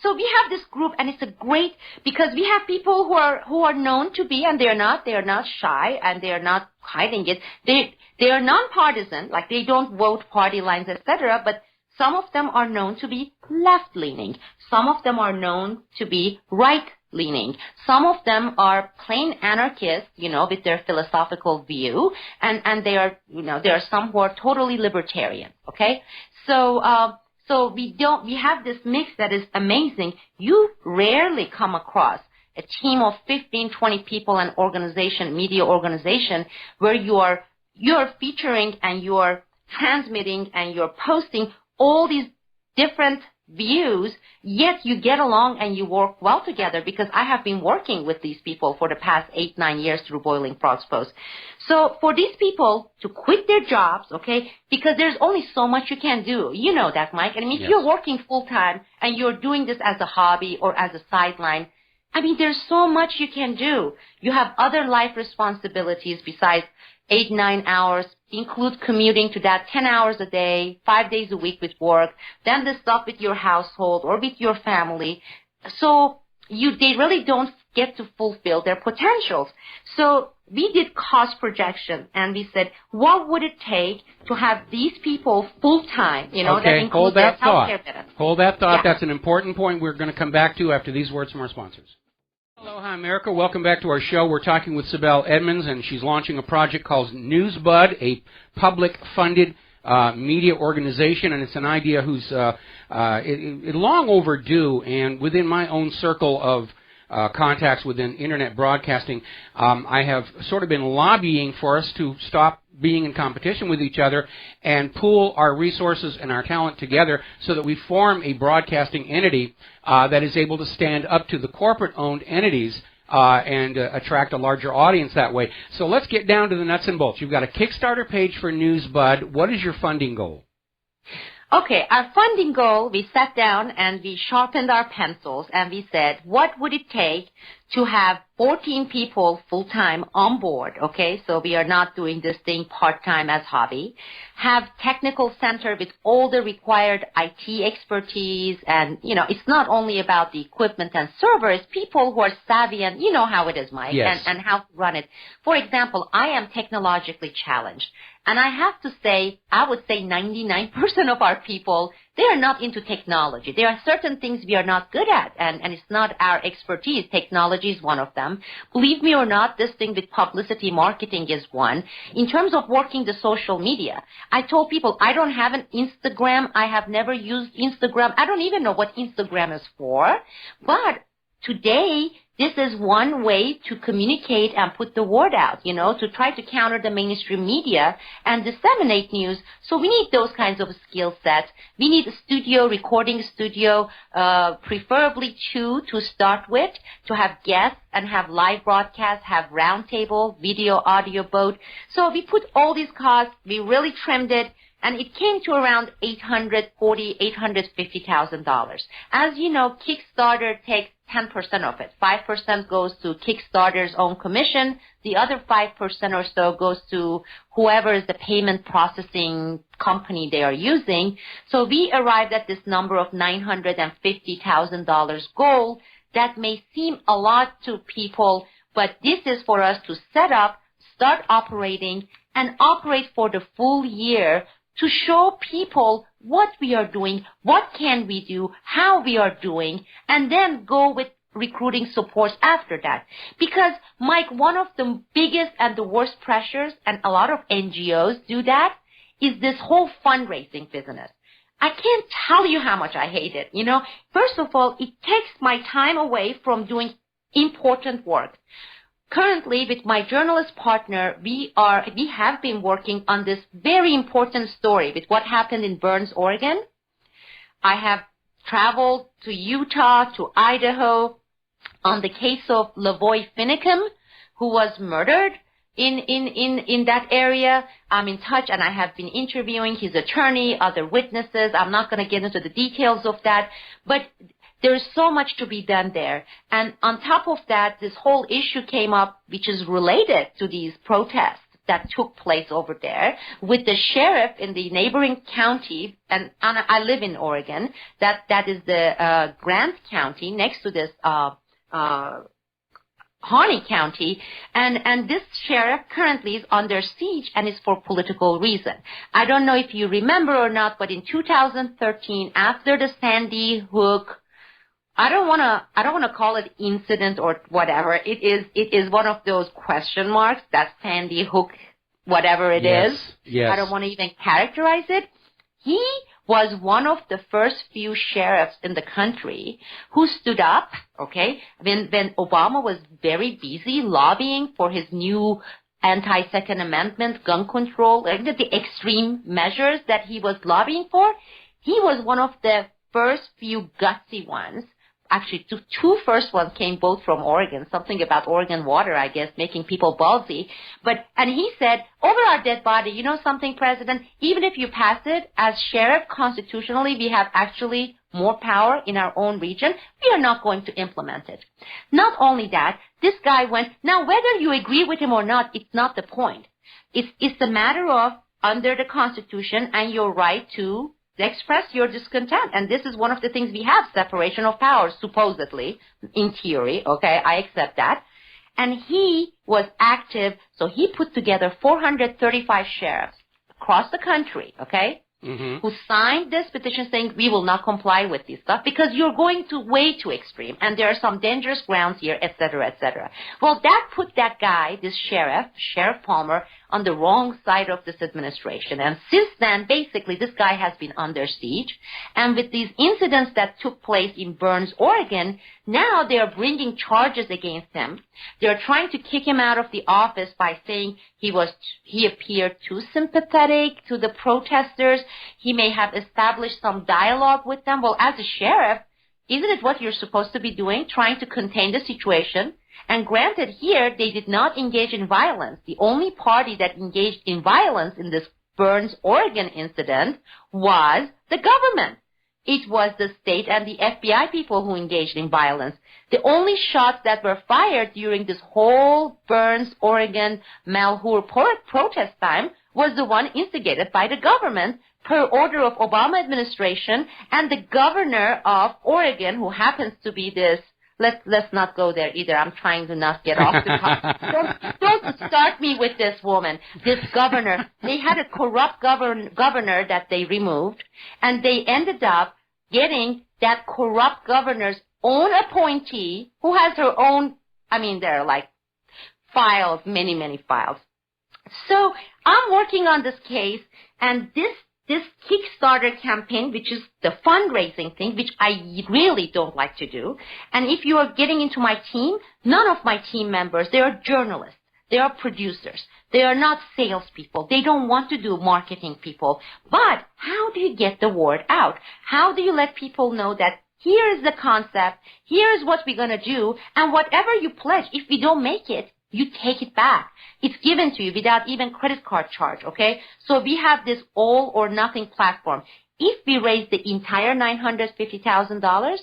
so we have this group, and it's a great, because we have people who are known to be, and they are not shy, and they are not hiding it. They are nonpartisan, like they don't vote party lines, etc., but some of them are known to be left-leaning. Some of them are known to be right-leaning. Some of them are plain anarchists, with their philosophical view, and they are, there are some who are totally libertarian. Okay, so we have this mix that is amazing. You rarely come across a team of 15, 20 people, an organization, media organization, where you're featuring and you're transmitting and you're posting all these different views, yet you get along and you work well together, because I have been working with these people for the past 8-9 years through Boiling Frogs Post. So for these people to quit their jobs, okay, because there's only so much you can do. You know that, Mike. I mean, if you're working full-time and you're doing this as a hobby or as a sideline, I mean, there's so much you can do. You have other life responsibilities besides 8-9 hours, include commuting to that 10 hours a day, 5 days a week with work, then the stuff with your household or with your family. So they really don't get to fulfill their potentials. So we did cost projection, and we said, what would it take to have these people full-time, okay, that includes their healthcare benefits. Hold that thought. Yeah. That's an important point we're going to come back to after these words from our sponsors. Aloha, America. Welcome back to our show. We're talking with Sibel Edmonds, and she's launching a project called NewsBud, a public-funded media organization, and it's an idea who's long overdue. And within my own circle of contacts within Internet broadcasting, I have sort of been lobbying for us to stop being in competition with each other and pool our resources and our talent together so that we form a broadcasting entity that is able to stand up to the corporate-owned entities and attract a larger audience that way. So let's get down to the nuts and bolts. You've got a Kickstarter page for NewsBud. What is your funding goal? Okay, our funding goal, we sat down and we sharpened our pencils and we said, what would it take to have 14 people full-time on board, okay? So we are not doing this thing part-time as hobby. Have technical center with all the required IT expertise, and, it's not only about the equipment and servers, people who are savvy, and you know how it is, Mike, yes. and how to run it. For example, I am technologically challenged. And I have to say, I would say 99% of our people, they are not into technology. There are certain things we are not good at, and it's not our expertise. Technology is one of them. Believe me or not, this thing with publicity marketing is one. In terms of working the social media, I told people I don't have an Instagram. I have never used Instagram. I don't even know what Instagram is for. But today, this is one way to communicate and put the word out, to try to counter the mainstream media and disseminate news. So we need those kinds of skill sets. We need a studio, recording studio, preferably 2 to start with, to have guests and have live broadcasts, have roundtable, video, audio, both. So we put all these costs, we really trimmed it, and it came to around $850,000. As you know, Kickstarter takes 10% of it. 5% goes to Kickstarter's own commission. The other 5% or so goes to whoever is the payment processing company they are using. So we arrived at this number of $950,000 goal. That may seem a lot to people, but this is for us to set up, start operating, and operate for the full year to show people what we are doing, what can we do, how we are doing, and then go with recruiting supports after that. Because, Mike, one of the biggest and the worst pressures, and a lot of NGOs do that, is this whole fundraising business. I can't tell you how much I hate it. You know, first of all, it takes my time away from doing important work. Currently, with my journalist partner, we have been working on this very important story with what happened in Burns, Oregon. I have traveled to Utah, to Idaho, on the case of Lavoy Finicum, who was murdered in that area. I'm in touch, and I have been interviewing his attorney, other witnesses. I'm not going to get into the details of that, but there's so much to be done there. And on top of that, this whole issue came up, which is related to these protests that took place over there with the sheriff in the neighboring county, and I live in Oregon, that is the Grant County next to this Harney County, and this sheriff currently is under siege and is for political reason. I don't know if you remember or not, but in 2013, after the Sandy Hook, I don't want to call it incident or whatever. It is one of those question marks, that Sandy Hook, whatever it is. Yes. I don't want to even characterize it. He was one of the first few sheriffs in the country who stood up, okay, when Obama was very busy lobbying for his new anti-Second Amendment gun control, the extreme measures that he was lobbying for. He was one of the first few gutsy ones. Actually, two first ones came both from Oregon, something about Oregon water, I guess, making people ballsy. And he said, over our dead body, you know something, President, even if you pass it, as sheriff, constitutionally, we have actually more power in our own region. We are not going to implement it. Not only that, this guy went, now whether you agree with him or not, it's not the point. It's a matter of, under the Constitution and your right to express your discontent. And this is one of the things we have, separation of powers, supposedly, in theory, okay, I accept that. And he was active, so he put together 435 sheriffs across the country, okay, who signed this petition saying we will not comply with this stuff because you're going to way too extreme and there are some dangerous grounds here, et cetera, et cetera. Well, that put that guy, this sheriff, Sheriff Palmer, on the wrong side of this administration. And since then, basically, this guy has been under siege. And with these incidents that took place in Burns, Oregon, now they are bringing charges against him. They're trying to kick him out of the office by saying he appeared too sympathetic to the protesters. He may have established some dialogue with them. Well, as a sheriff, isn't it what you're supposed to be doing, trying to contain the situation? And granted, here, they did not engage in violence. The only party that engaged in violence in this Burns, Oregon incident was the government. It was the state and the FBI people who engaged in violence. The only shots that were fired during this whole Burns, Oregon, Malheur protest time was the one instigated by the government per order of Obama administration and the governor of Oregon, who happens to be this. Let's not go there either. I'm trying to not get off the topic. Don't start me with this woman, this governor. They had a corrupt governor that they removed, and they ended up getting that corrupt governor's own appointee, who has her own, there are like files, many, many files. So I'm working on this case, and this Kickstarter campaign, which is the fundraising thing, which I really don't like to do. And if you are getting into my team, none of my team members, they are journalists. They are producers. They are not salespeople. They don't want to do marketing people. But how do you get the word out? How do you let people know that here is the concept, here is what we're going to do, and whatever you pledge, if we don't make it, you take it back. It's given to you without even credit card charge, okay? So we have this all or nothing platform. If we raise the entire $950,000,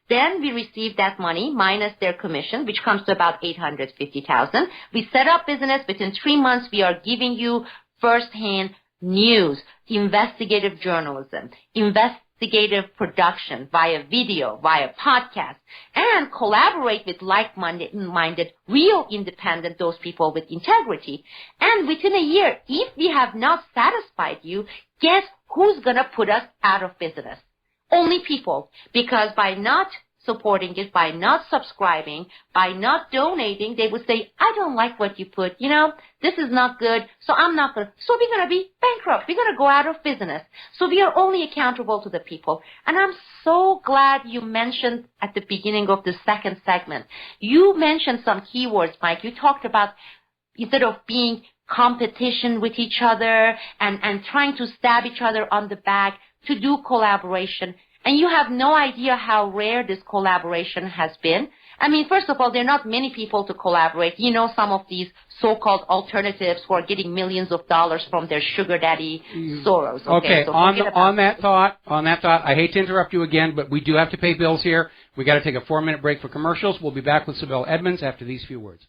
then we receive that money minus their commission, which comes to about $850,000. We set up business. Within 3 months, we are giving you firsthand news, investigative journalism, investigative production via video, via podcast, and collaborate with like-minded, real independent, those people with integrity. And within a year, if we have not satisfied you, guess who's going to put us out of business? Only people. Because by not supporting it, by not subscribing, by not donating, they would say, I don't like what you put, this is not good, so I'm not going to, so we're going to be bankrupt, we're going to go out of business. So we are only accountable to the people. And I'm so glad you mentioned at the beginning of the second segment, you mentioned some keywords, Mike. You talked about instead of being competition with each other and trying to stab each other on the back, to do collaboration. And you have no idea how rare this collaboration has been. I mean, first of all, there are not many people to collaborate. Some of these so-called alternatives who are getting millions of dollars from their sugar daddy Soros. Okay, so on that thought, I hate to interrupt you again, but we do have to pay bills here. We got to take a 4-minute break for commercials. We'll be back with Sibel Edmonds after these few words.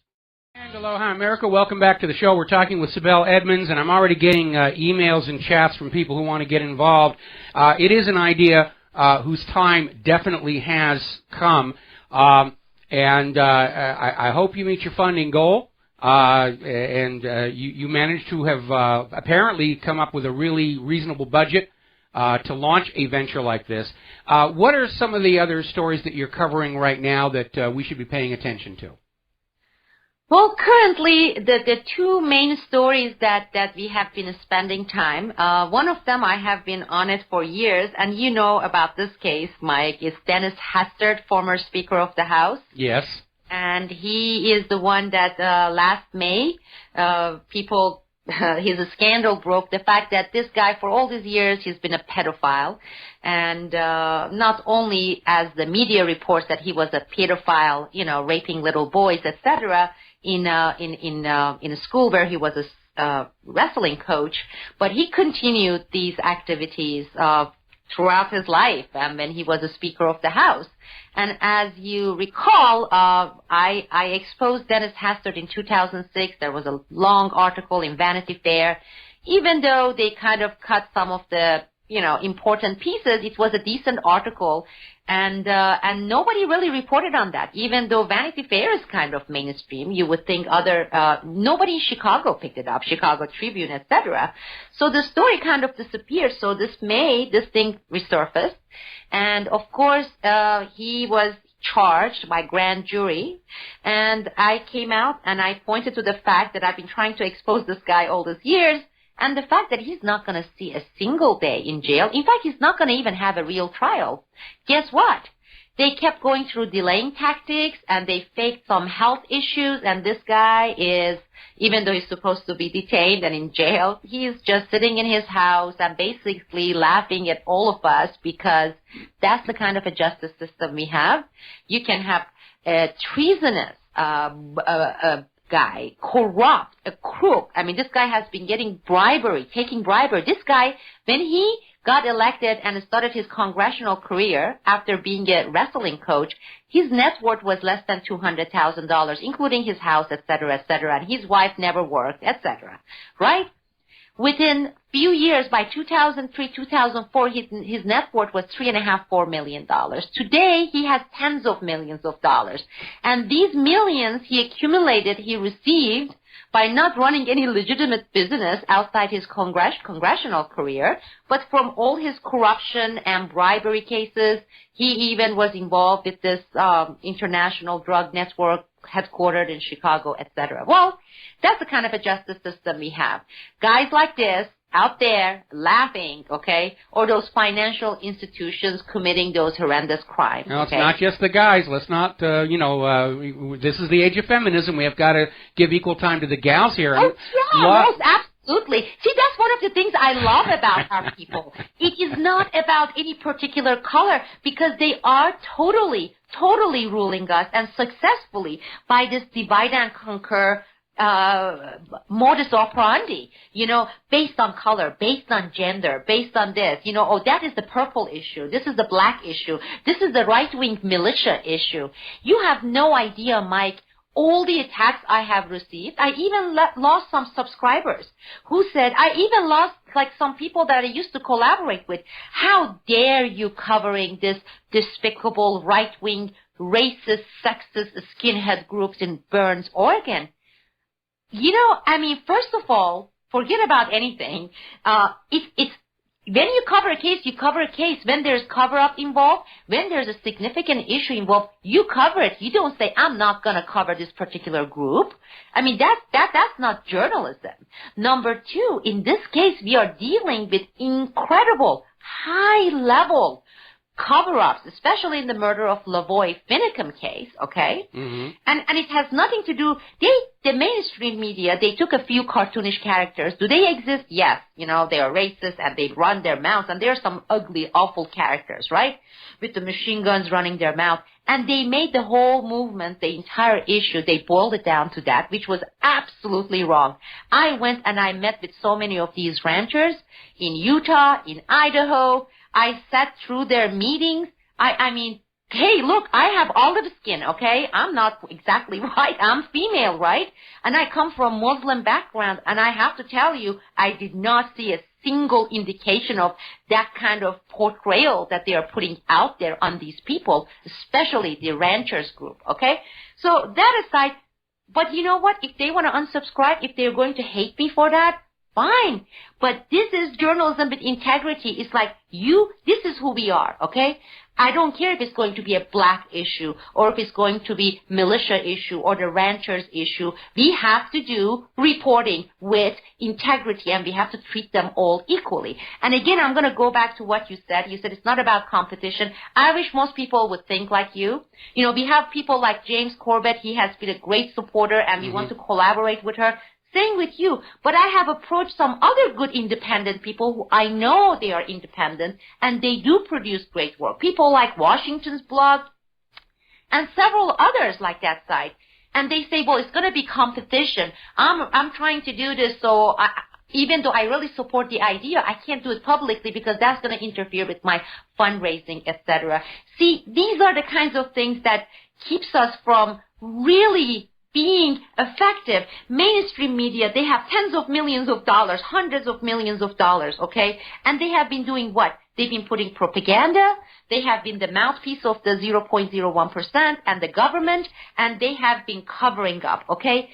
And aloha, America. Welcome back to the show. We're talking with Sibel Edmonds, and I'm already getting emails and chats from people who want to get involved. It is an idea whose time definitely has come, and I hope you meet your funding goal, and you managed to have apparently come up with a really reasonable budget to launch a venture like this. What are some of the other stories that you're covering right now that we should be paying attention to? Well, currently, the two main stories that we have been spending time, one of them I have been on it for years, and you know about this case, Mike, is Dennis Hastert, former Speaker of the House. Yes. And he is the one that last May, his scandal broke, the fact that this guy, for all these years, he's been a pedophile. And not only as the media reports that he was a pedophile, raping little boys, etc., in a school where he was a wrestling coach, but he continued these activities throughout his life when he was a Speaker of the House. And as you recall, I exposed Dennis Hastert in 2006. There was a long article in Vanity Fair. Even though they kind of cut some of the important pieces, it was a decent article, and nobody really reported on that. Even though Vanity Fair is kind of mainstream, you would think nobody in Chicago picked it up, Chicago Tribune, etc. So the story kind of disappeared. So this thing resurfaced, and of course he was charged by grand jury, and I came out and I pointed to the fact that I've been trying to expose this guy all these years. And the fact that he's not going to see a single day in jail. In fact, he's not going to even have a real trial. Guess what? They kept going through delaying tactics, and they faked some health issues, and this guy is, even though he's supposed to be detained and in jail, he's just sitting in his house and basically laughing at all of us, because that's the kind of a justice system we have. You can have a treasonous guy, corrupt, a crook. I mean, this guy has been taking bribery. This guy, when he got elected and started his congressional career after being a wrestling coach, his net worth was less than $200,000, including his house, etc., and his wife never worked, etc., right? Within few years, by 2003, 2004, his net worth was $3.5–4 million. Today, he has tens of millions of dollars. And these millions he received by not running any legitimate business outside his congressional career, but from all his corruption and bribery cases. He even was involved with this international drug network headquartered in Chicago, etc. Well, that's the kind of a justice system we have. Guys like this out there laughing, okay, or those financial institutions committing those horrendous crimes. No, it's not just the guys. Let's not, this is the age of feminism. We have got to give equal time to the gals here. Oh, yeah, yes, absolutely. See, that's one of the things I love about our people. It is not about any particular color, because they are totally ruling us, and successfully, by this divide and conquer modus operandi, based on color, based on gender, based on this, that is the purple issue, this is the black issue, this is the right-wing militia issue. You have no idea, Mike, all the attacks I have received. I even lost some subscribers who said, I even lost some people that I used to collaborate with. How dare you covering this despicable right-wing, racist, sexist skinhead groups in Burns, Oregon? First of all, forget about anything. It's when you cover a case, you cover a case. When there's cover-up involved, when there's a significant issue involved, you cover it. You don't say, I'm not going to cover this particular group. I mean, that's not journalism. Number two, in this case, we are dealing with incredible, high-level cover-ups, especially in the murder of Lavoy Finicum case, okay? Mm-hmm. And it has nothing to do, the mainstream media, they took a few cartoonish characters. Do they exist? Yes. You know, they are racist and they run their mouths, and there are some ugly, awful characters, right? With the machine guns running their mouth. And they made the whole movement, the entire issue, they boiled it down to that, which was absolutely wrong. I went and I met with so many of these ranchers in Utah, in Idaho. I sat through their meetings. I mean, hey, look, I have olive skin, okay? I'm not exactly white. I'm female, right? And I come from Muslim background, and I have to tell you, I did not see a single indication of that kind of portrayal that they are putting out there on these people, especially the ranchers group, okay? So that aside, but you know what? If they want to unsubscribe, if they're going to hate me for that, fine. But this is journalism with integrity. It's like this is who we are, okay? I don't care if it's going to be a black issue or if it's going to be militia issue or the ranchers issue. We have to do reporting with integrity, and we have to treat them all equally. And again, I'm going to go back to what you said. You said it's not about competition. I wish most people would think like you. You know, we have people like James Corbett. He has been a great supporter, and we want to collaborate with her. Same with you, but I have approached some other good independent people who I know they are independent, and they do produce great work. People like Washington's blog and several others like that site. And they say, well, it's going to be competition. I'm trying to do this, so even though I really support the idea, I can't do it publicly because that's going to interfere with my fundraising, etc. See, these are the kinds of things that keeps us from really being effective. Mainstream media, they have tens of millions of dollars, hundreds of millions of dollars, okay? And they have been doing what? They've been putting propaganda. They have been the mouthpiece of the 0.01% and the government, and they have been covering up, okay?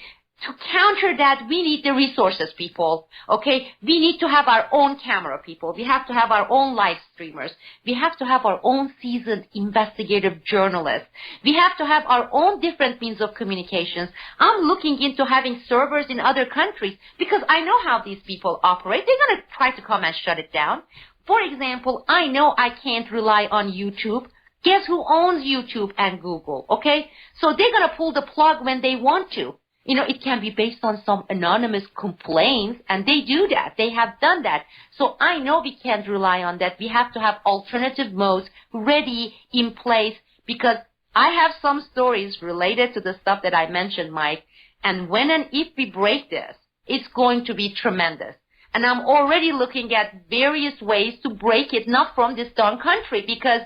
To counter that, we need the resources, people, okay? We need to have our own camera, people. We have to have our own live streamers. We have to have our own seasoned investigative journalists. We have to have our own different means of communications. I'm looking into having servers in other countries because I know how these people operate. They're going to try to come and shut it down. For example, I know I can't rely on YouTube. Guess who owns YouTube and Google, okay? So they're going to pull the plug when they want to. You know, it can be based on some anonymous complaints, and they do that. They have done that. So I know we can't rely on that. We have to have alternative modes ready in place because I have some stories related to the stuff that I mentioned, Mike, and when and if we break this, it's going to be tremendous. And I'm already looking at various ways to break it, not from this darn country, because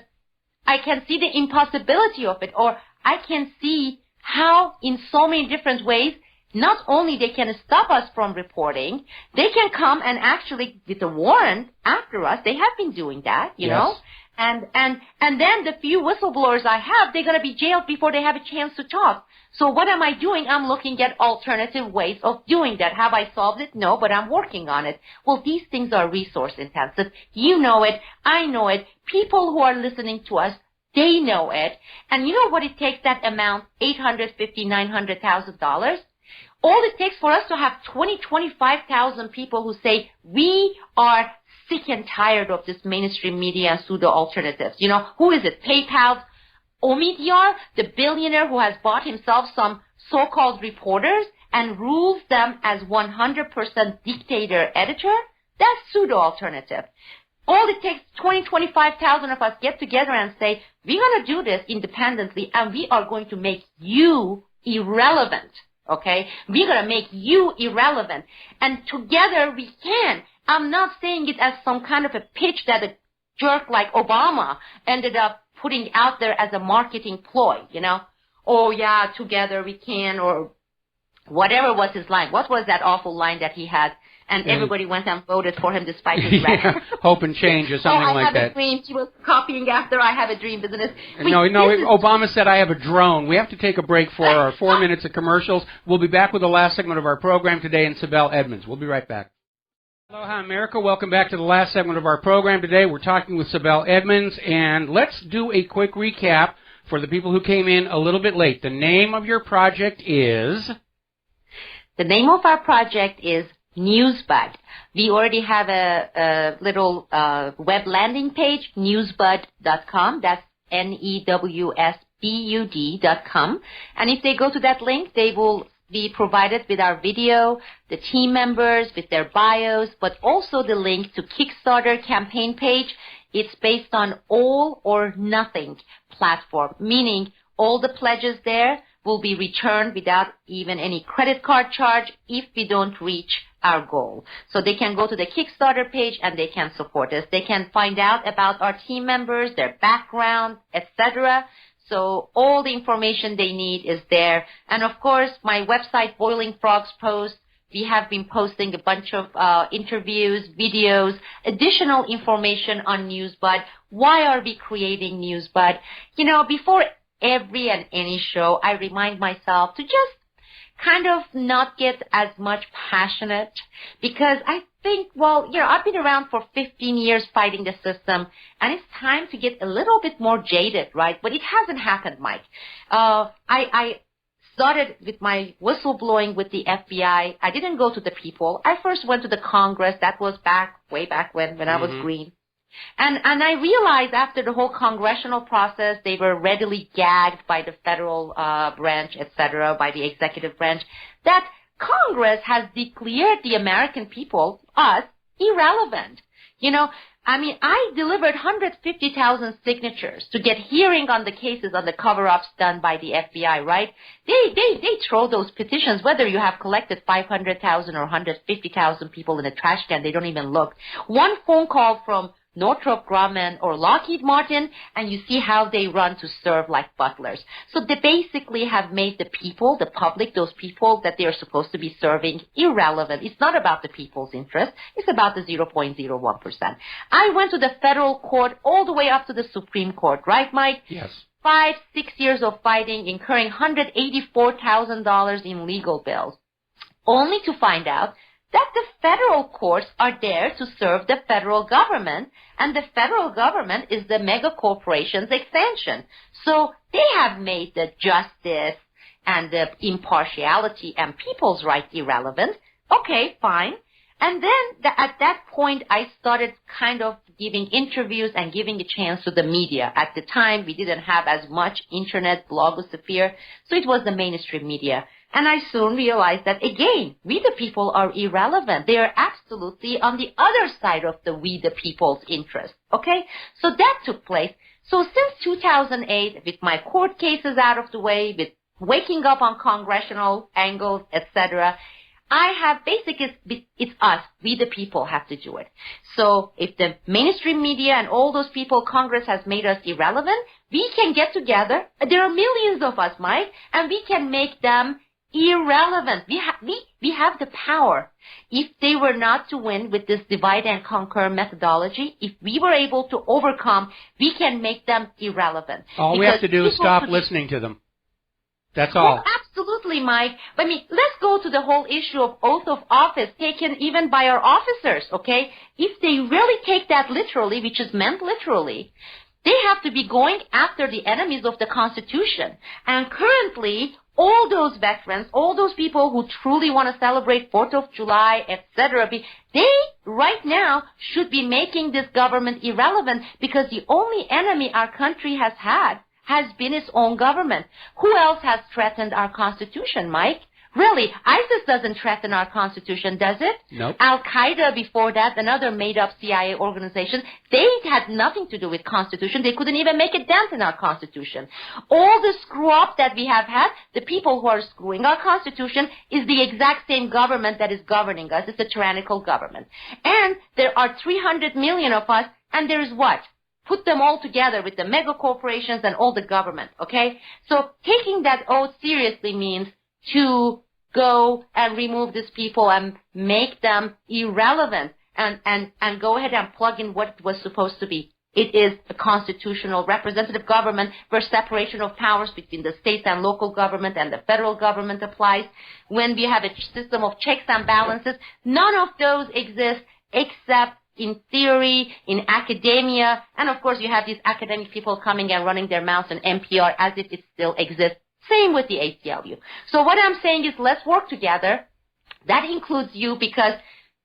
I can see the impossibility of it, or I can see how in so many different ways, not only they can stop us from reporting, they can come and actually get a warrant after us. They have been doing that, you know. And then the few whistleblowers I have, they're going to be jailed before they have a chance to talk. So what am I doing? I'm looking at alternative ways of doing that. Have I solved it? No, but I'm working on it. Well, these things are resource intensive. You know it. I know it. People who are listening to us, they know it. And you know what it takes that amount, $850,000, $900,000? All it takes for us to have 25,000 people who say, we are sick and tired of this mainstream media and pseudo-alternatives. You know, who is it? PayPal's Omidyar, the billionaire who has bought himself some so-called reporters and rules them as 100% dictator editor? That's pseudo-alternative. All it takes, 25,000 of us get together and say, we're going to do this independently, and we are going to make you irrelevant, okay? We're going to make you irrelevant. And together we can. I'm not saying it as some kind of a pitch that a jerk like Obama ended up putting out there as a marketing ploy, you know? Oh, yeah, together we can, or whatever was his line. What was that awful line that he had? And everybody went and voted for him despite his record. Hope and change or something like that. I have a dream. She was copying after I have a dream business. No, Obama said I have a drone. We have to take a break for our 4 minutes of commercials. We'll be back with the last segment of our program today in Sibel Edmonds. We'll be right back. Aloha, America. Welcome back to the last segment of our program today. We're talking with Sibel Edmonds, and let's do a quick recap for the people who came in a little bit late. The name of your project is? The name of our project is Newsbud. We already have a little web landing page, newsbud.com. That's NEWSBUD.com. And if they go to that link, they will be provided with our video, the team members, with their bios, but also the link to Kickstarter campaign page. It's based on all or nothing platform, meaning all the pledges there will be returned without even any credit card charge if we don't reach our goal. So they can go to the Kickstarter page and they can support us. They can find out about our team members, their background, etc. So all the information they need is there. And of course, my website, Boiling Frogs Post, we have been posting a bunch of interviews, videos, additional information on Newsbud. Why are we creating Newsbud? You know, before every and any show, I remind myself to just kind of not get as much passionate, because I think, well, you know, I've been around for 15 years fighting the system, and it's time to get a little bit more jaded, right? But it hasn't happened, Mike. I started with my whistleblowing with the FBI. I didn't go to the people. I first went to the Congress. That was way back when I was green. And I realized after the whole congressional process, they were readily gagged by the federal branch, etc., by the executive branch, that Congress has declared the American people, us, irrelevant. You know, I mean, I delivered 150,000 signatures to get hearing on the cases on the cover-ups done by the FBI, right? They throw those petitions, whether you have collected 500,000 or 150,000 people in a trash can, they don't even look. One phone call from Northrop Grumman or Lockheed Martin, and you see how they run to serve like butlers. So they basically have made the people, the public, those people that they are supposed to be serving, irrelevant. It's not about the people's interest. It's about the 0.01%. I went to the federal court all the way up to the Supreme Court, right, Mike? Yes. 5-6 years of fighting, incurring $184,000 in legal bills, only to find out that the federal courts are there to serve the federal government, and the federal government is the mega corporation's extension. So they have made the justice and the impartiality and people's rights irrelevant. Okay, fine. And then at that point, I started kind of giving interviews and giving a chance to the media. At the time, we didn't have as much internet, blogosphere, so it was the mainstream media. And I soon realized that, again, we the people are irrelevant. They are absolutely on the other side of the we the people's interest. Okay? So that took place. So since 2008, with my court cases out of the way, with waking up on congressional angles, etc., I have basically, it's us, we the people have to do it. So if the mainstream media and all those people, Congress has made us irrelevant, we can get together. There are millions of us, Mike, and we can make them irrelevant. We have the power. If they were not to win with this divide and conquer methodology, if we were able to overcome, we can make them irrelevant. All we have to do is stop listening to them. That's all. Well, absolutely, Mike. I mean, let's go to the whole issue of oath of office taken even by our officers, okay? If they really take that literally, which is meant literally, they have to be going after the enemies of the Constitution. And currently, all those veterans, all those people who truly want to celebrate 4th of July, etc., they right now should be making this government irrelevant, because the only enemy our country has had has been its own government. Who else has threatened our Constitution, Mike? Really, ISIS doesn't threaten our Constitution, does it? Nope. Al-Qaeda before that, another made-up CIA organization, they had nothing to do with Constitution. They couldn't even make a dent in our Constitution. All the screw-up that we have had, the people who are screwing our Constitution, is the exact same government that is governing us. It's a tyrannical government. And there are 300 million of us, and there's what? Put them all together with the mega corporations and all the government, okay? So taking that oath seriously means to go and remove these people and make them irrelevant and go ahead and plug in what it was supposed to be. It is a constitutional representative government where separation of powers between the state and local government and the federal government applies. When we have a system of checks and balances, none of those exist. except in theory, in academia, and of course you have these academic people coming and running their mouths on NPR as if it still exists. Same with the ACLU. So what I'm saying is let's work together. That includes you, because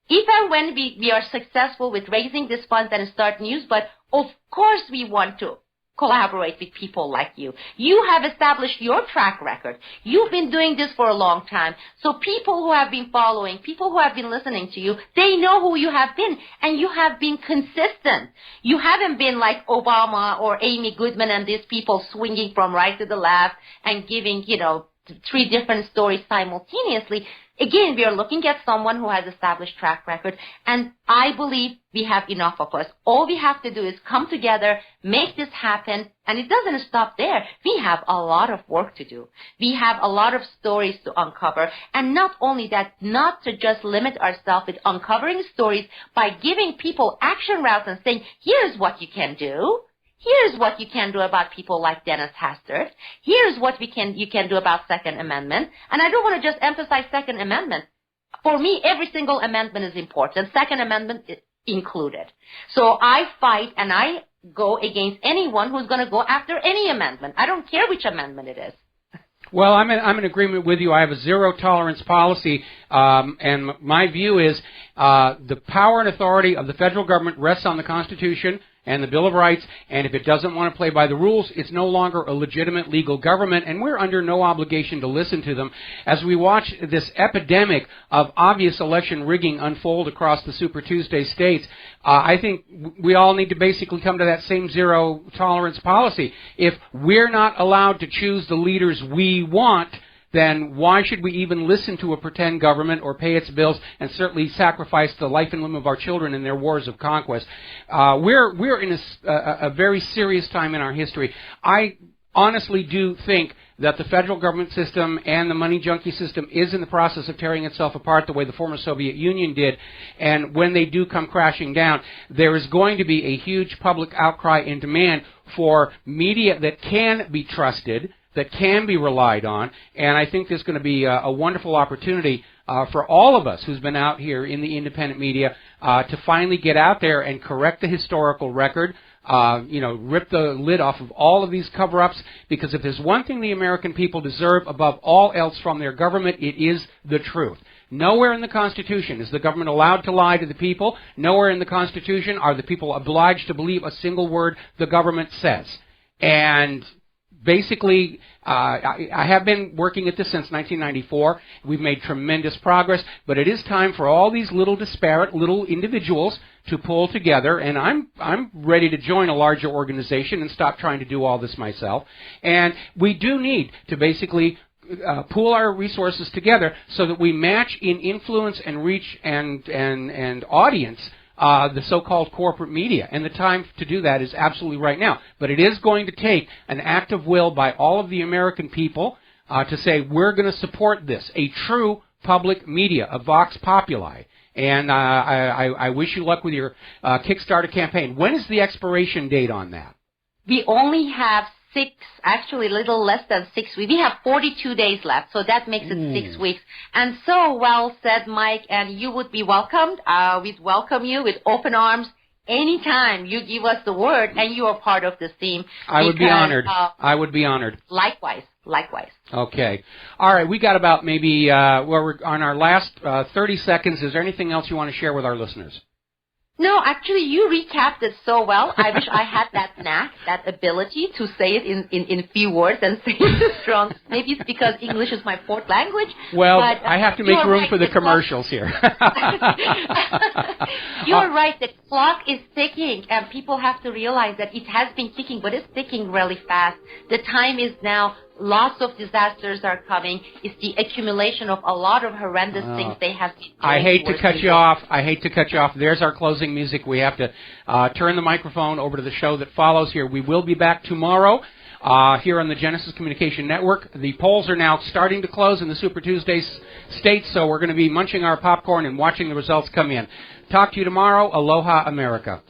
if and when we are successful with raising these funds and start news, but of course we want to collaborate with people like you. You have established your track record. You've been doing this for a long time. So people who have been following, people who have been listening to you, they know who you have been, and you have been consistent. You haven't been like Obama or Amy Goodman and these people swinging from right to the left and giving, 3 different stories simultaneously. Again, we are looking at someone who has established track record, and I believe we have enough of us. All we have to do is come together, make this happen, and it doesn't stop there. We have a lot of work to do. We have a lot of stories to uncover, and not only that, not to just limit ourselves with uncovering stories by giving people action routes and saying, here's what you can do. Here's what you can do about people like Dennis Hastert. Here's what you can do about Second Amendment. And I don't want to just emphasize Second Amendment. For me, every single amendment is important. Second Amendment is included. So I fight and I go against anyone who's going to go after any amendment. I don't care which amendment it is. Well, I'm in agreement with you. I have a zero-tolerance policy, and my view is the power and authority of the federal government rests on the Constitution and the Bill of Rights, and if it doesn't want to play by the rules, it's no longer a legitimate legal government, and we're under no obligation to listen to them. As we watch this epidemic of obvious election rigging unfold across the Super Tuesday states, I think we all need to basically come to that same zero-tolerance policy. If we're not allowed to choose the leaders we want, then why should we even listen to a pretend government or pay its bills and certainly sacrifice the life and limb of our children in their wars of conquest? We're in a very serious time in our history. I honestly do think that the federal government system and the money junkie system is in the process of tearing itself apart the way the former Soviet Union did. And when they do come crashing down, there is going to be a huge public outcry and demand for media that can be trusted, that can be relied on, and I think there's going to be a wonderful opportunity for all of us who's been out here in the independent media to finally get out there and correct the historical record, rip the lid off of all of these cover-ups, because if there's one thing the American people deserve above all else from their government, it is the truth. Nowhere in the Constitution is the government allowed to lie to the people. Nowhere in the Constitution are the people obliged to believe a single word the government says. And basically, I have been working at this since 1994. We've made tremendous progress, but it is time for all these little disparate little individuals to pull together, and I'm ready to join a larger organization and stop trying to do all this myself. And we do need to basically pool our resources together so that we match in influence and reach and audience the so-called corporate media, and the time to do that is absolutely right now. But it is going to take an act of will by all of the American people to say, we're going to support this, a true public media, a vox populi. And I wish you luck with your Kickstarter campaign. When is the expiration date on that? We only have actually a little less than 6 weeks. We have 42 days left, so that makes it 6 weeks. And so well said, Mike, and you would be welcomed. We'd welcome you with open arms anytime you give us the word and you are part of this team. I would be honored. I would be honored. Likewise. Okay. All right, we got about maybe, we're on our last 30 seconds. Is there anything else you want to share with our listeners? No, actually, you recapped it so well. I wish I had that knack, that ability to say it in few words and say it strong. Maybe it's because English is my fourth language. Well, but, I have to make room for the commercials here. You're right. The clock is ticking, and people have to realize that it has been ticking, but it's ticking really fast. The time is now. Lots of disasters are coming. It's the accumulation of a lot of horrendous things they have been doing. I hate to cut you off. There's our closing music. We have to turn the microphone over to the show that follows here. We will be back tomorrow here on the Genesis Communication Network. The polls are now starting to close in the Super Tuesday states, so we're going to be munching our popcorn and watching the results come in. Talk to you tomorrow. Aloha, America.